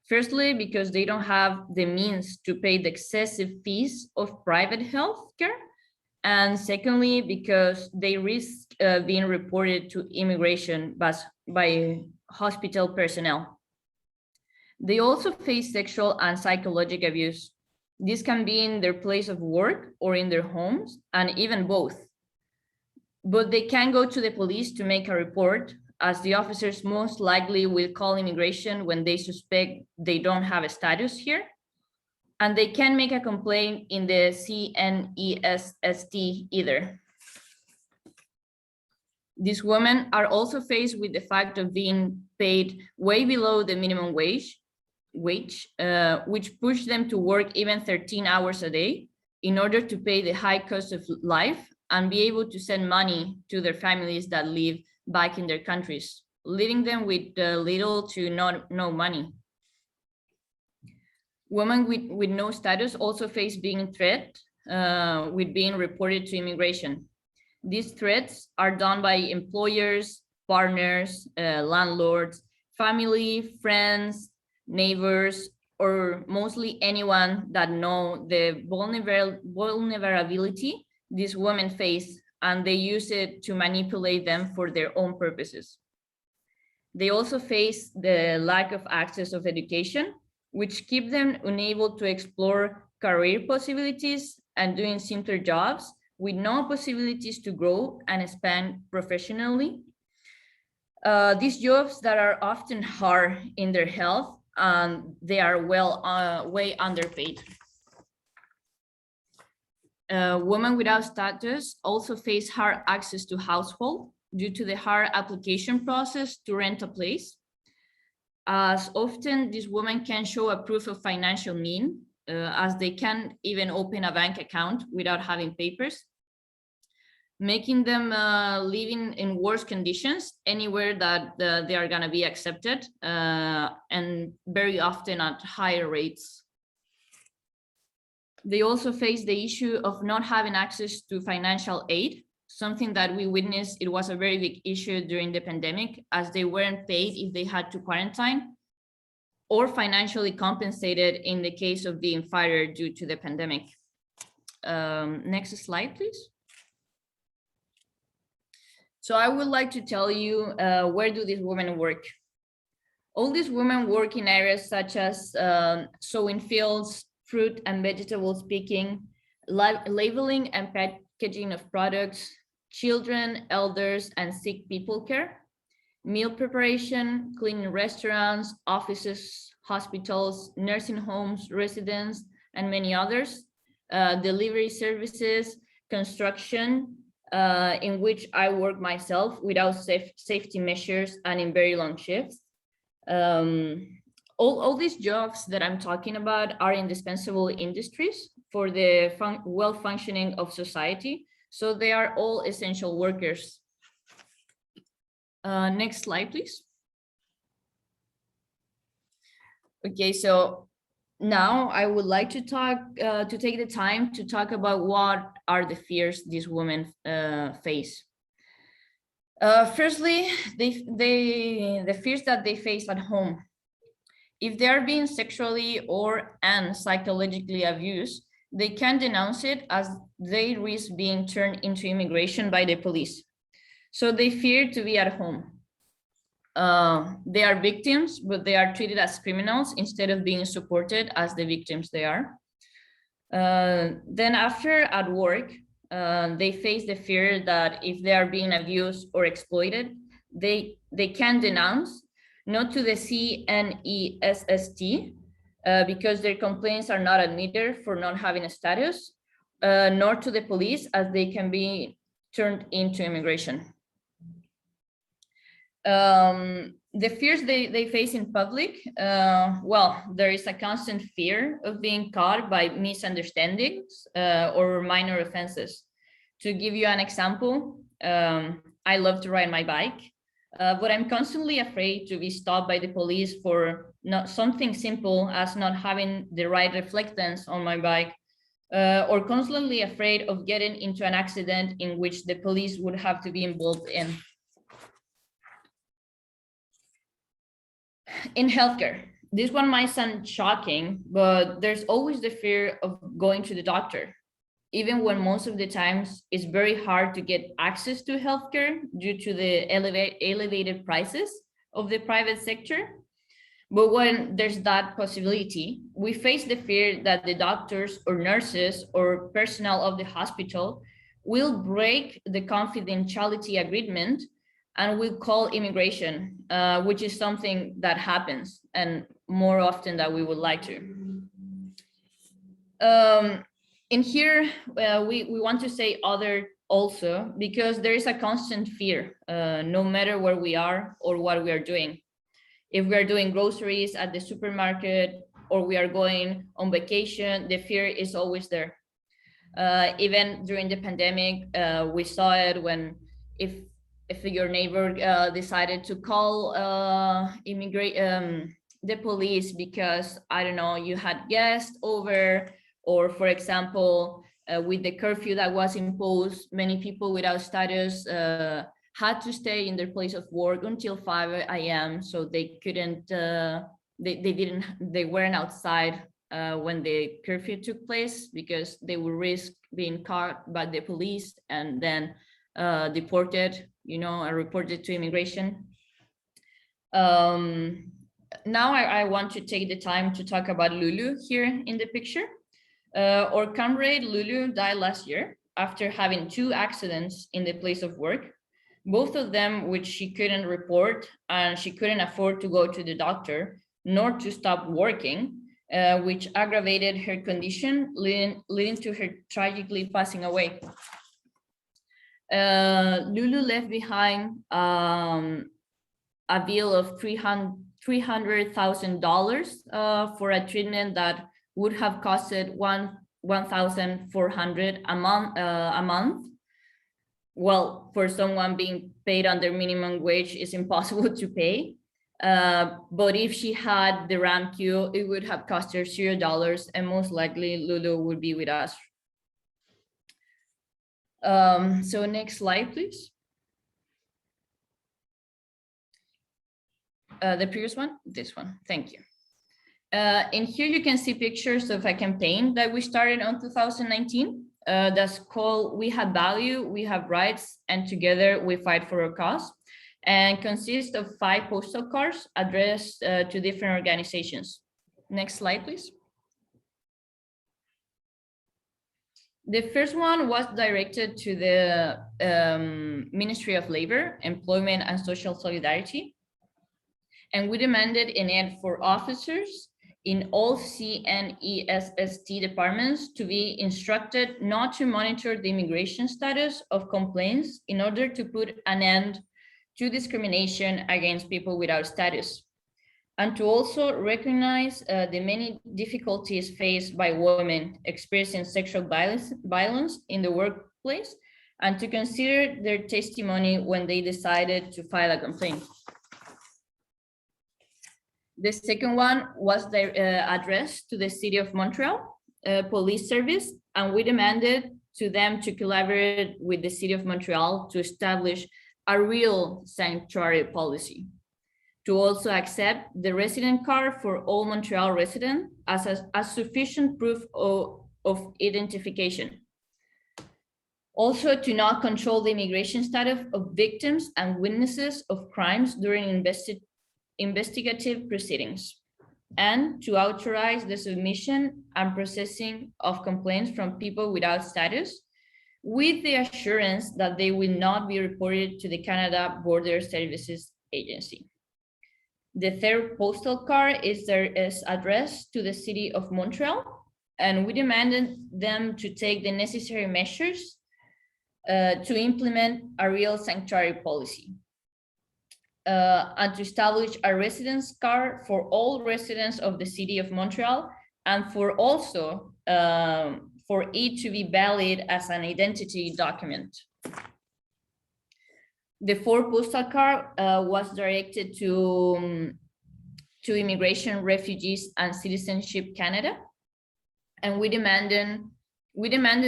Firstly, because they don't have the means to pay the excessive fees of private healthcare. And secondly, because they risk being reported to immigration by hospital personnel. They also face sexual and psychological abuse. This can be in their place of work or in their homes, and even both. But they can go to the police to make a report, as the officers most likely will call immigration when they suspect they don't have a status here. And they can make a complaint in the CNESST either. These women are also faced with the fact of being paid way below the minimum wage, which push them to work even 13 hours a day in order to pay the high cost of life and be able to send money to their families that live back in their countries, leaving them with little to no money. Women with no status also face being threatened with being reported to immigration. These threats are done by employers, partners, landlords, family, friends, neighbors, or mostly anyone that know the vulnerability these women face, and they use it to manipulate them for their own purposes. They also face the lack of access of education, which keep them unable to explore career possibilities and doing simpler jobs with no possibilities to grow and expand professionally. These jobs that are often hard in their health, they are way underpaid. Women without status also face hard access to household due to the hard application process to rent a place. As often, these women can show a proof of financial need, as they can't even open a bank account without having papers, making them living in worse conditions anywhere that they are gonna be accepted, and very often at higher rates. They also face the issue of not having access to financial aid, something that we witnessed. It was a very big issue during the pandemic, as they weren't paid if they had to quarantine, or financially compensated in the case of being fired due to the pandemic. Next slide, please. So I would like to tell you, where do these women work? All these women work in areas such as sowing fields, fruit and vegetables picking, labeling and packaging of products, children, elders, and sick people care, meal preparation, cleaning restaurants, offices, hospitals, nursing homes, residents, and many others, delivery services, construction, in which I work myself without safety measures and in very long shifts. All these jobs that I'm talking about are indispensable industries for the well-functioning of society. So they are all essential workers. Next slide, please. Okay, so now I would like to take the time to talk about what are the fears these women face. Firstly, the fears that they face at home. If they are being sexually and psychologically abused, they can denounce it, as they risk being turned into immigration by the police. So they fear to be at home. They are victims, but they are treated as criminals instead of being supported as the victims they are. Then after at work, they face the fear that if they are being abused or exploited, they can denounce, not to the CNESST, because their complaints are not admitted for not having a status, nor to the police, as they can be turned into immigration. The fears they face in public, well, there is a constant fear of being caught by misunderstandings or minor offenses. To give you an example, I love to ride my bike, but I'm constantly afraid to be stopped by the police for not something simple as not having the right reflectance on my bike, or constantly afraid of getting into an accident in which the police would have to be involved in. In healthcare, this one might sound shocking, but there's always the fear of going to the doctor, even when most of the times it's very hard to get access to healthcare due to the elevated prices of the private sector. But when there's that possibility, we face the fear that the doctors or nurses or personnel of the hospital will break the confidentiality agreement and will call immigration, which is something that happens and more often than we would like to. In here, we want to say other also, because there is a constant fear, no matter where we are or what we are doing. If we are doing groceries at the supermarket or we are going on vacation, the fear is always there. Even during the pandemic, we saw it when if your neighbor decided to call the police because, I don't know, you had guests over, or for example, with the curfew that was imposed, many people without status had to stay in their place of work until 5 a.m. So they couldn't, they weren't outside when the curfew took place because they would risk being caught by the police and then deported, you know, or reported to immigration. Now I want to take the time to talk about Lulu here in the picture. Our comrade Lulu died last year after having 2 accidents in the place of work, both of them which she couldn't report, and she couldn't afford to go to the doctor nor to stop working, which aggravated her condition, leading to her tragically passing away. Lulu left behind a bill of $300,000 for a treatment that would have costed $1,400 a month. Well, for someone being paid under minimum wage, is impossible to pay. But if she had the RAMQ, it would have cost her $0, and most likely Lulu would be with us. So next slide, please. The previous one, this one, thank you. In here you can see pictures of a campaign that we started on 2019. That's called We Have Value, We Have Rights, and Together We Fight for a Cause, and consists of 5 postal cards addressed to different organizations. Next slide, please. The first one was directed to the Ministry of Labor, Employment and Social Solidarity. And we demanded an ad for officers in all CNESST departments to be instructed not to monitor the immigration status of complaints in order to put an end to discrimination against people without status, and to also recognize the many difficulties faced by women experiencing sexual violence in the workplace, and to consider their testimony when they decided to file a complaint. The second one was addressed to the City of Montreal Police Service, and we demanded to them to collaborate with the City of Montreal to establish a real sanctuary policy, to also accept the resident card for all Montreal residents as sufficient proof of identification. Also, to not control the immigration status of victims and witnesses of crimes during investigative proceedings, and to authorize the submission and processing of complaints from people without status, with the assurance that they will not be reported to the Canada Border Services Agency. The third postal card is addressed to the City of Montreal, and we demanded them to take the necessary measures to implement a real sanctuary policy. And to establish a residence card for all residents of the City of Montreal, and for also for it to be valid as an identity document. The fourth postal card was directed to Immigration, Refugees, and Citizenship Canada, and we demanded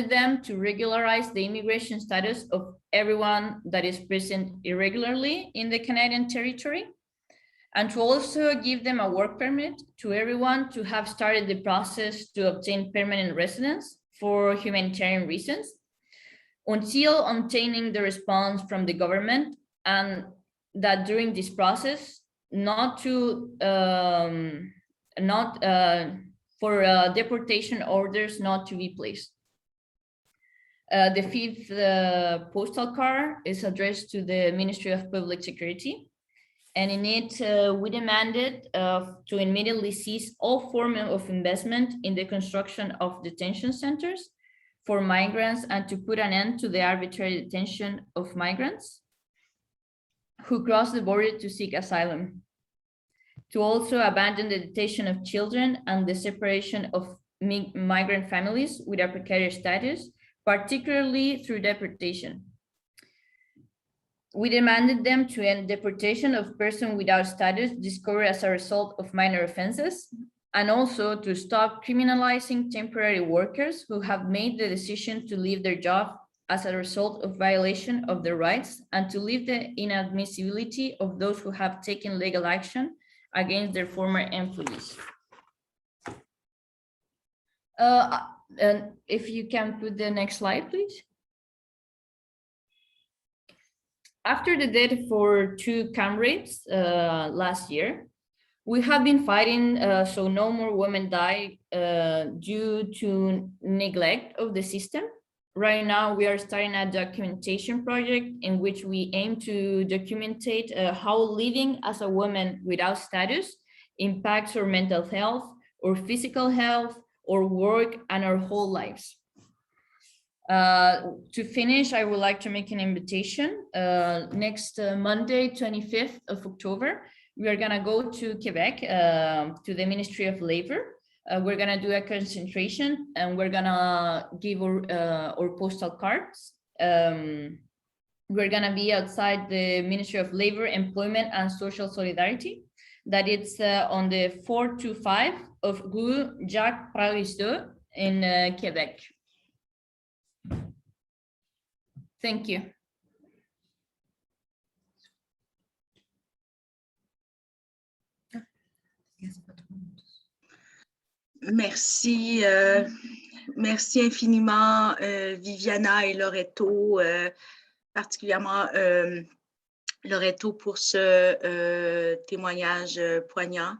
them to regularize the immigration status of everyone that is present irregularly in the Canadian territory, and to also give them a work permit to everyone to have started the process to obtain permanent residence for humanitarian reasons until obtaining the response from the government, and that during this process, for deportation orders not to be placed. The fifth postal card is addressed to the Ministry of Public Security. And in it, we demanded to immediately cease all form of investment in the construction of detention centers for migrants and to put an end to the arbitrary detention of migrants who cross the border to seek asylum. To also abandon the detention of children and the separation of migrant families with a precarious status, particularly through deportation. We demanded them to end deportation of persons without status discovered as a result of minor offenses, and also to stop criminalizing temporary workers who have made the decision to leave their job as a result of violation of their rights, and to leave the inadmissibility of those who have taken legal action against their former employees. And if you can put the next slide, please. After the death for 2 comrades last year, we have been fighting so no more women die due to neglect of the system. Right now, we are starting a documentation project in which we aim to document how living as a woman without status impacts our mental health, or physical health, or work, and our whole lives. To finish, I would like to make an invitation. Next Monday, 25th of October, we are gonna go to Quebec, to the Ministry of Labor. We're gonna do a concentration, and we're gonna give our postal cards. We're gonna be outside the Ministry of Labor, Employment and Social Solidarity. That it's on the 425 of Rue Jacques Parizeau in Quebec. Thank you. Merci, merci infiniment Viviana et Loreto, particulièrement Loreto pour ce témoignage poignant.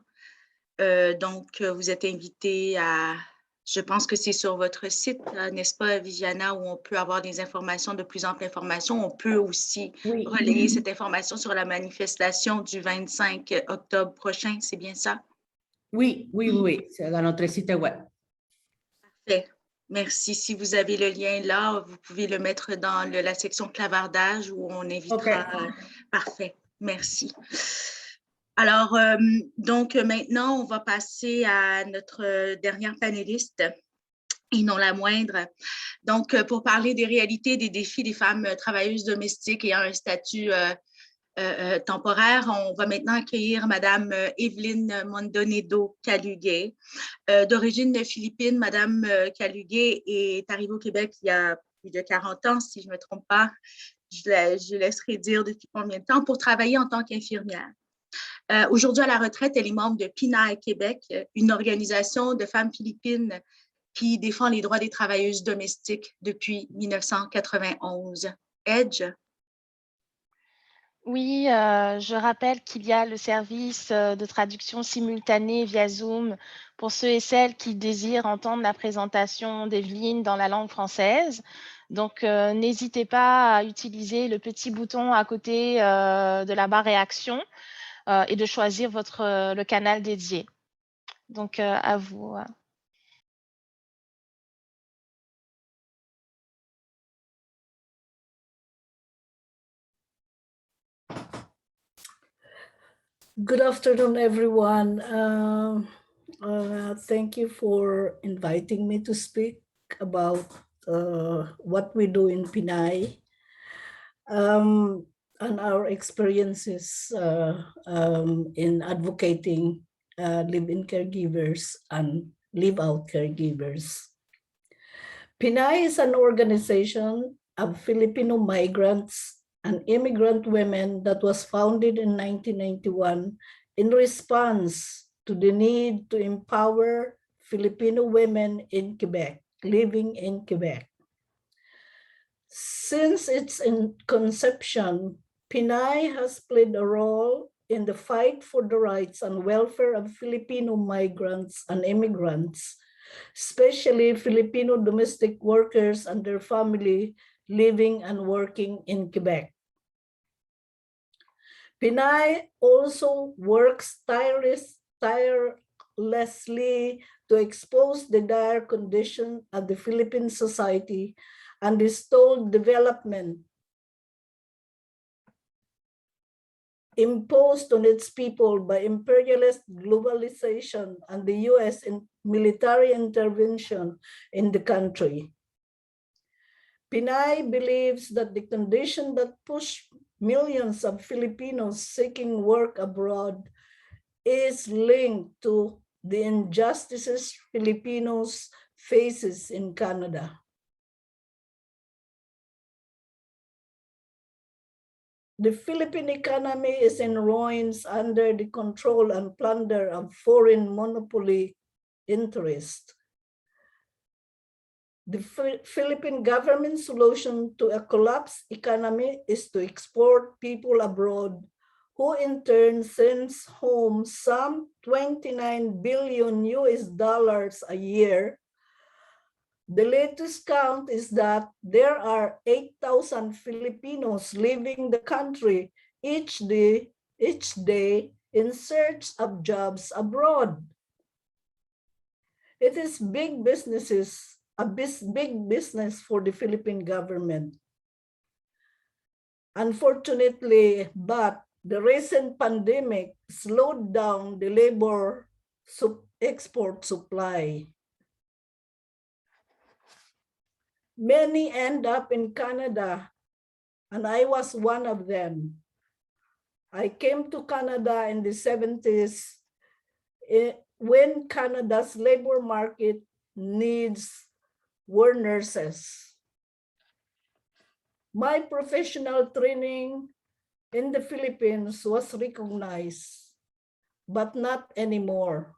Donc, vous êtes invité à, je pense que c'est sur votre site, n'est-ce pas, Viviana, où on peut avoir des informations, de plus amples informations. On peut aussi relayer cette information sur la manifestation du 25 octobre prochain, c'est bien ça? Oui, c'est dans notre site web. Parfait. Merci. Si vous avez le lien là, vous pouvez le mettre dans la section clavardage où on invitera. Okay. Parfait. Merci. Alors, donc maintenant, on va passer à notre dernière panéliste, et non la moindre. Donc, pour parler des réalités, des défis des femmes travailleuses domestiques ayant un statut temporaire, on va maintenant accueillir Madame Evelyne Mondonedo Kalugué. D'origine philippine, Madame Kalugué est arrivée au Québec il y a plus de 40 ans, si je ne me trompe pas. Je laisserai dire depuis combien de temps, pour travailler en tant qu'infirmière. Aujourd'hui, à la retraite, elle est membre de PINAI Québec, une organisation de femmes philippines qui défend les droits des travailleuses domestiques depuis 1991. Edge? Oui, je rappelle qu'il y a le service de traduction simultanée via Zoom pour ceux et celles qui désirent entendre la présentation d'Evelyne dans la langue française. Donc, n'hésitez pas à utiliser le petit bouton à côté de la barre réaction et de choisir le canal dédié. Donc, à vous. Good afternoon, everyone. Thank you for inviting me to speak about what we do in PINAI and our experiences in advocating live-in caregivers and live-out caregivers. PINAI is an organization of Filipino migrants and immigrant women that was founded in 1991 in response to the need to empower Filipino women in Quebec, living in Quebec. Since its conception, PNAE has played a role in the fight for the rights and welfare of Filipino migrants and immigrants, especially Filipino domestic workers and their family living and working in Quebec. PNAE also works tirelessly to expose the dire condition of the Philippine society and the stalled development imposed on its people by imperialist globalization and the US military intervention in the country. PNAE believes that the condition that pushed millions of Filipinos seeking work abroad is linked to the injustices Filipinos faces in Canada. The Philippine economy is in ruins under the control and plunder of foreign monopoly interests. The Philippine government solution to a collapsed economy is to export people abroad, who in turn sends home some $29 billion a year. The latest count is that there are 8,000 Filipinos leaving the country each day in search of jobs abroad. It is big business for the Philippine government. Unfortunately, but the recent pandemic slowed down the labor export supply. Many end up in Canada, and I was one of them. I came to Canada in the 70s when Canada's labor market needs were nurses. My professional training in the Philippines was recognized, but not anymore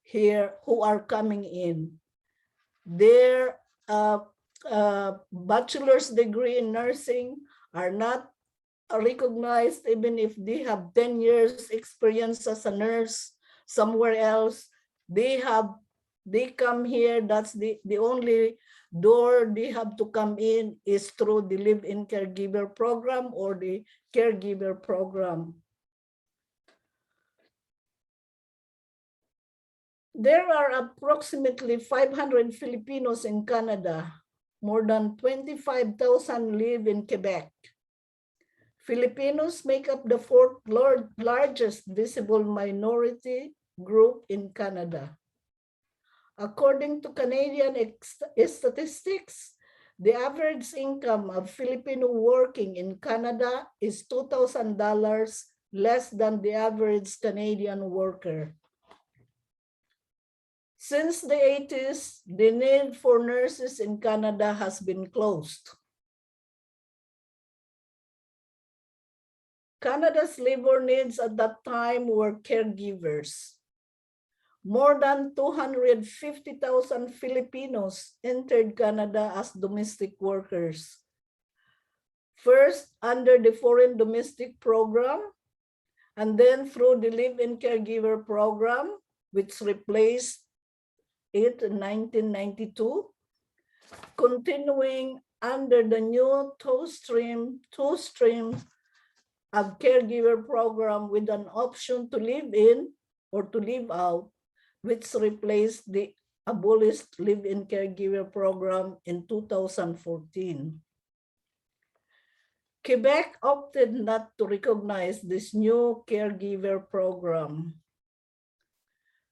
here who are coming in. Their bachelor's degree in nursing are not recognized even if they have 10 years experience as a nurse somewhere else. They come here, that's the only door they have to come in is through the live-in caregiver program or the caregiver program. There are approximately 500 Filipinos in Canada. More than 25,000 live in Quebec. Filipinos make up the fourth largest visible minority group in Canada. According to Canadian statistics, the average income of Filipino working in Canada is $2,000 less than the average Canadian worker. Since the 80s, the need for nurses in Canada has been closed. Canada's labor needs at that time were caregivers. More than 250,000 Filipinos entered Canada as domestic workers. First under the Foreign Domestic Program, and then through the Live-in Caregiver Program, which replaced it in 1992, continuing under the new two stream of caregiver program with an option to live in or to live out, which replaced the abolished live-in caregiver program in 2014. Quebec opted not to recognize this new caregiver program.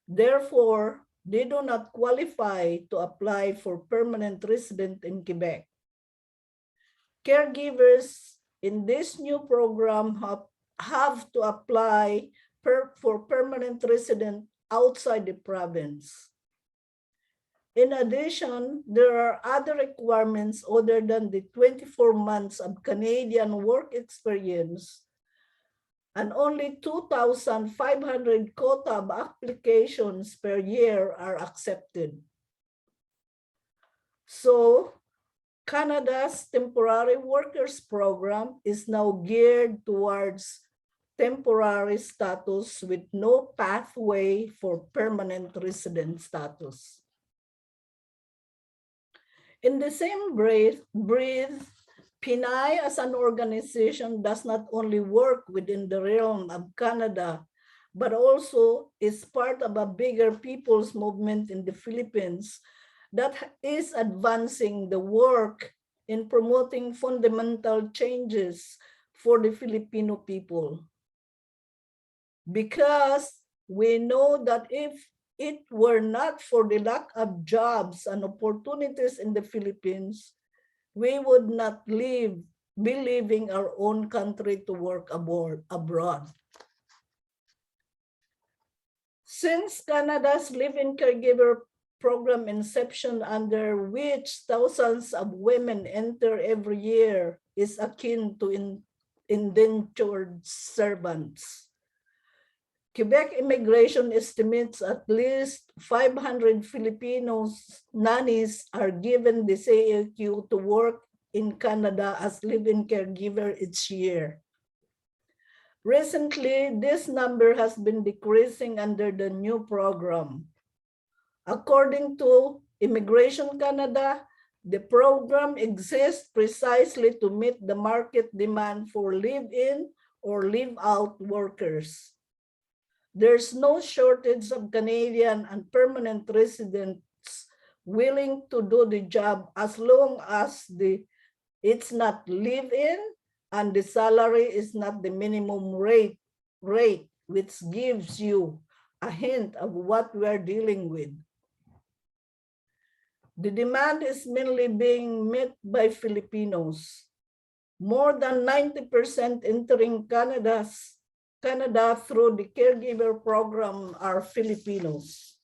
Therefore, they do not qualify to apply for permanent resident in Quebec. Caregivers in this new program have to apply for permanent resident outside the province. In addition, there are other requirements other than the 24 months of Canadian work experience and only 2,500 quota applications per year are accepted. So Canada's temporary workers program is now geared towards temporary status with no pathway for permanent resident status. In the same breath, PNAE as an organization does not only work within the realm of Canada, but also is part of a bigger people's movement in the Philippines that is advancing the work in promoting fundamental changes for the Filipino people. Because we know that if it were not for the lack of jobs and opportunities in the Philippines, we would not be leaving our own country to work abroad. Since Canada's live-in caregiver program inception, under which thousands of women enter every year, is akin to indentured servants. Quebec immigration estimates at least 500 Filipinos nannies are given the CAQ to work in Canada as live-in caregiver each year. Recently, this number has been decreasing under the new program. According to Immigration Canada, the program exists precisely to meet the market demand for live-in or live-out workers. There's no shortage of Canadian and permanent residents willing to do the job as long as it's not live-in and the salary is not the minimum rate, which gives you a hint of what we're dealing with. The demand is mainly being met by Filipinos. More than 90% entering Canada through the caregiver program are Filipinos.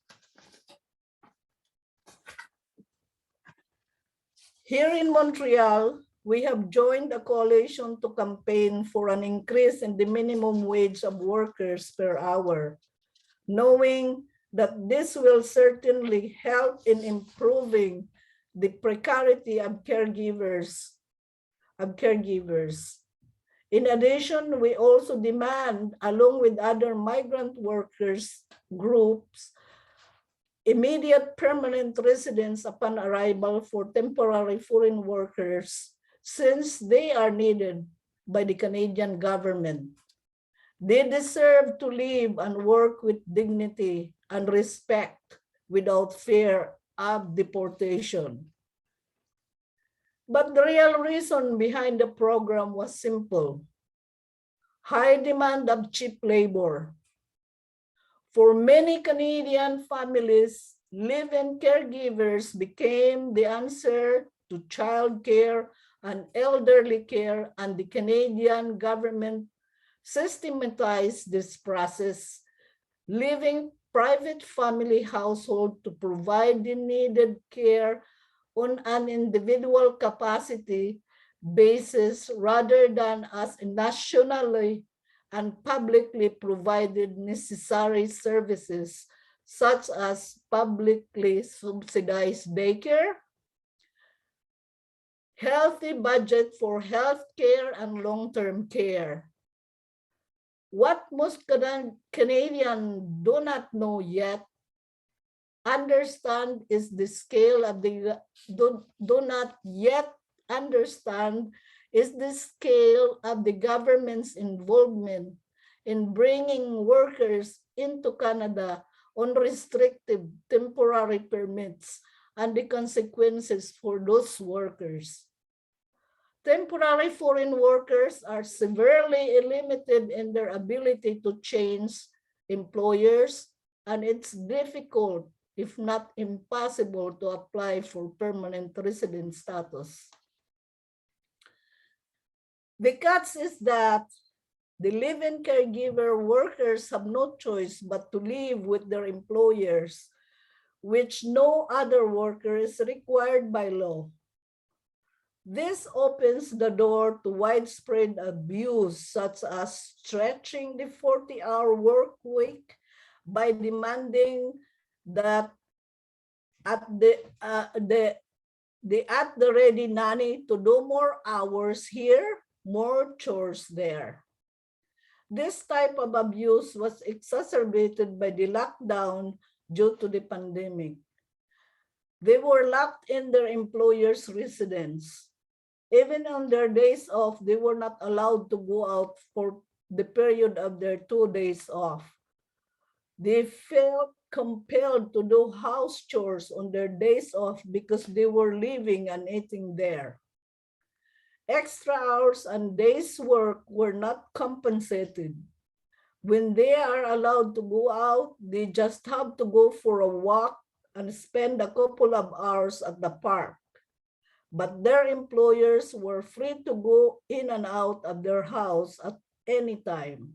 Here in Montreal, we have joined a coalition to campaign for an increase in the minimum wage of workers per hour, knowing that this will certainly help in improving the precarity of caregivers. In addition, we also demand, along with other migrant workers groups, immediate permanent residence upon arrival for temporary foreign workers, since they are needed by the Canadian government. They deserve to live and work with dignity and respect without fear of deportation. But the real reason behind the program was simple: high demand of cheap labor. For many Canadian families, live-in caregivers became the answer to child care and elderly care, and the Canadian government systematized this process, leaving private family household to provide the needed care on an individual capacity basis rather than as a nationally and publicly provided necessary services such as publicly subsidized daycare, healthy budget for health care and long-term care. What most Canadians do not know yet understand is the scale of the government's involvement in bringing workers into Canada on restrictive temporary permits and the consequences for those workers. Temporary foreign workers are severely limited in their ability to change employers, and it's difficult, if not impossible, to apply for permanent resident status. The catch is that the live-in caregiver workers have no choice but to live with their employers, which no other worker is required by law. This opens the door to widespread abuse, such as stretching the 40-hour work week by demanding that at the ready nanny to do more hours here, more chores there. This type of abuse was exacerbated by the lockdown due to the pandemic. They were locked in their employer's residence. Even on their days off, they were not allowed to go out for the period of their 2 days off. They felt compelled to do house chores on their days off because they were living and eating there. Extra hours and days work were not compensated. When they are allowed to go out, they just have to go for a walk and spend a couple of hours at the park. But their employers were free to go in and out of their house at any time.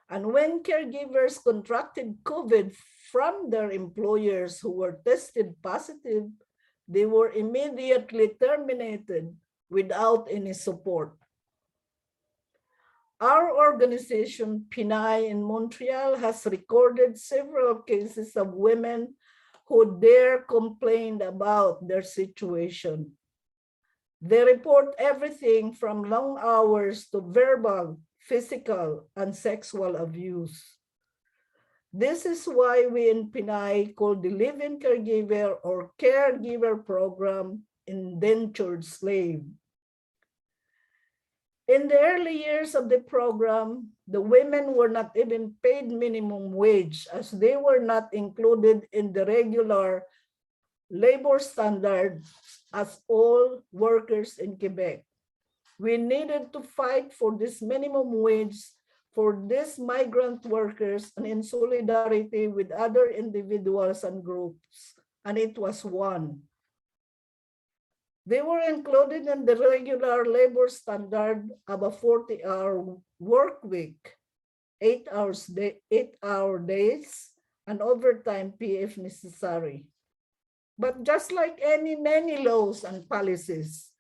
And when caregivers contracted COVID from their employers who were tested positive, they were immediately terminated without any support. Our organization, PNAE in Montreal, has recorded several cases of women who dare complain about their situation. They report everything from long hours to verbal, physical, and sexual abuse. This is why we in PNAE call the live-in caregiver or caregiver program indentured slave. In the early years of the program, the women were not even paid minimum wage as they were not included in the regular labor standard as all workers in Quebec. We needed to fight for this minimum wage for these migrant workers and in solidarity with other individuals and groups, and it was won. They were included in the regular labor standard of a 40-hour work week, 8-hour days, and overtime pay if necessary. But just like many laws and policies,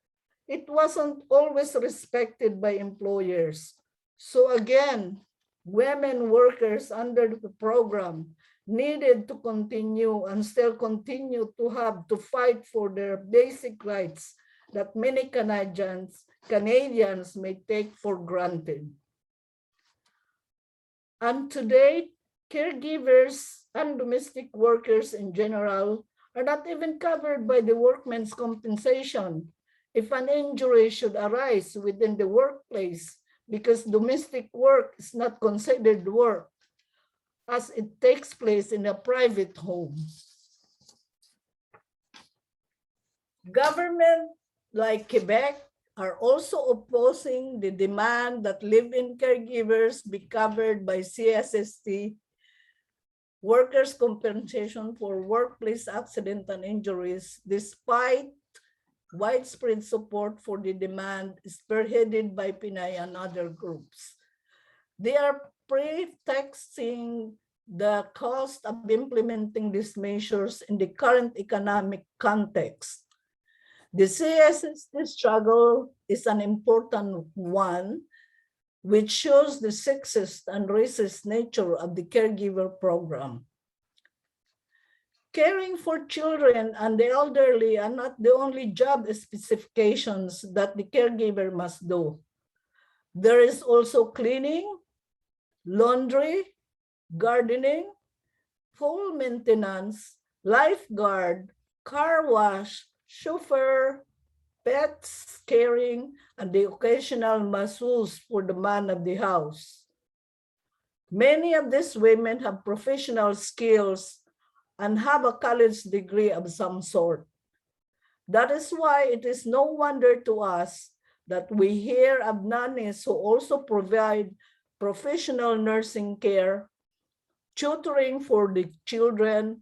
it wasn't always respected by employers. So again, women workers under the program needed to continue and still continue to have to fight for their basic rights that many Canadians may take for granted. And today, caregivers and domestic workers in general are not even covered by the workmen's compensation if an injury should arise within the workplace because domestic work is not considered work as it takes place in a private home. Government like Quebec are also opposing the demand that live-in caregivers be covered by CSST, workers' compensation for workplace accident and injuries, despite widespread support for the demand spearheaded by PNAE and other groups. They are pretexting the cost of implementing these measures in the current economic context. The CSST struggle is an important one, which shows the sexist and racist nature of the caregiver program. Caring for children and the elderly are not the only job specifications that the caregiver must do. There is also cleaning, laundry, gardening, pool maintenance, lifeguard, car wash, chauffeur, pets caring, and the occasional masseuse for the man of the house. Many of these women have professional skills and have a college degree of some sort. That is why it is no wonder to us that we hear of nannies who also provide professional nursing care, tutoring for the children,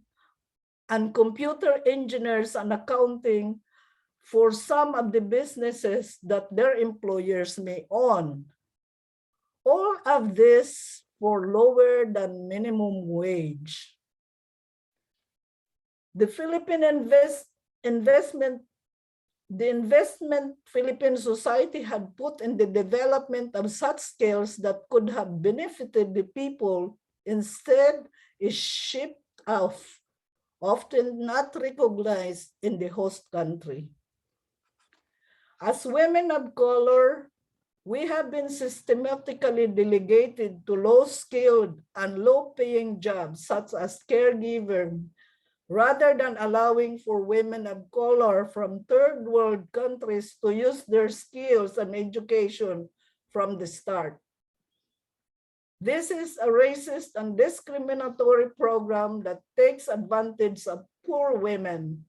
and computer engineers and accounting for some of the businesses that their employers may own. All of this for lower than minimum wage. The Philippine Investment the investment Philippine society had put in the development of such skills that could have benefited the people instead is shipped off, often not recognized in the host country. As women of color, we have been systematically delegated to low-skilled and low-paying jobs such as caregiver, rather than allowing for women of color from third world countries to use their skills and education from the start. This is a racist and discriminatory program that takes advantage of poor women.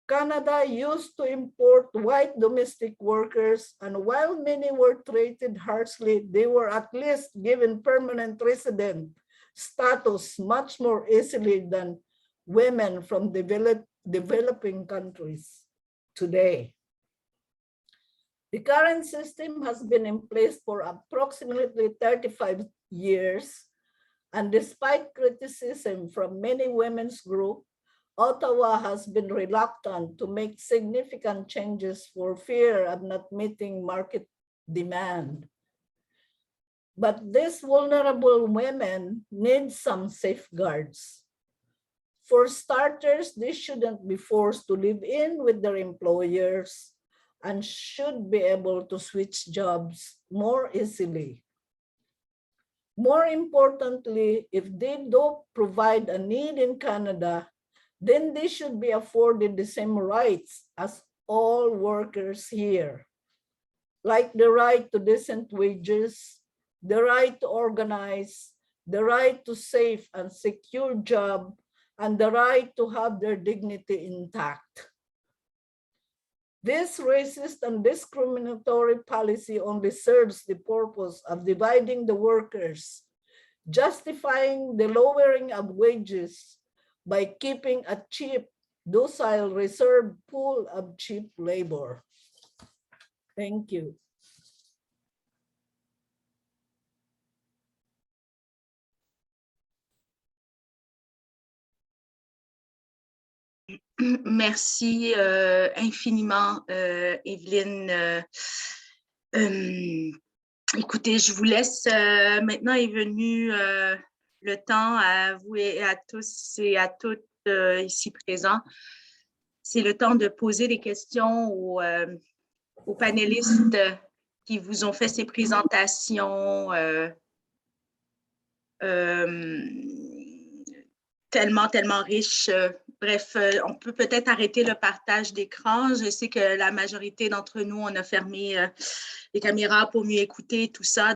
Canada used to import white domestic workers, and while many were treated harshly, they were at least given permanent resident status much more easily than women from developing countries today. The current system has been in place for approximately 35 years, and despite criticism from many women's groups, Ottawa has been reluctant to make significant changes for fear of not meeting market demand. But these vulnerable women need some safeguards. For starters, they shouldn't be forced to live in with their employers and should be able to switch jobs more easily. More importantly, if they don't provide a need in Canada, then they should be afforded the same rights as all workers here, like the right to decent wages, the right to organize, the right to safe and secure job, and the right to have their dignity intact. This racist and discriminatory policy only serves the purpose of dividing the workers, justifying the lowering of wages by keeping a cheap, docile reserve pool of cheap labor. Thank you. Merci infiniment, Evelyne. Écoutez, je vous laisse. Maintenant est venu le temps à vous et à tous et à toutes ici présents. C'est le temps de poser des questions aux panélistes qui vous ont fait ces présentations tellement riches. Bref, on peut peut-être arrêter le partage d'écran. Je sais que la majorité d'entre nous, on a fermé les caméras pour mieux écouter tout ça.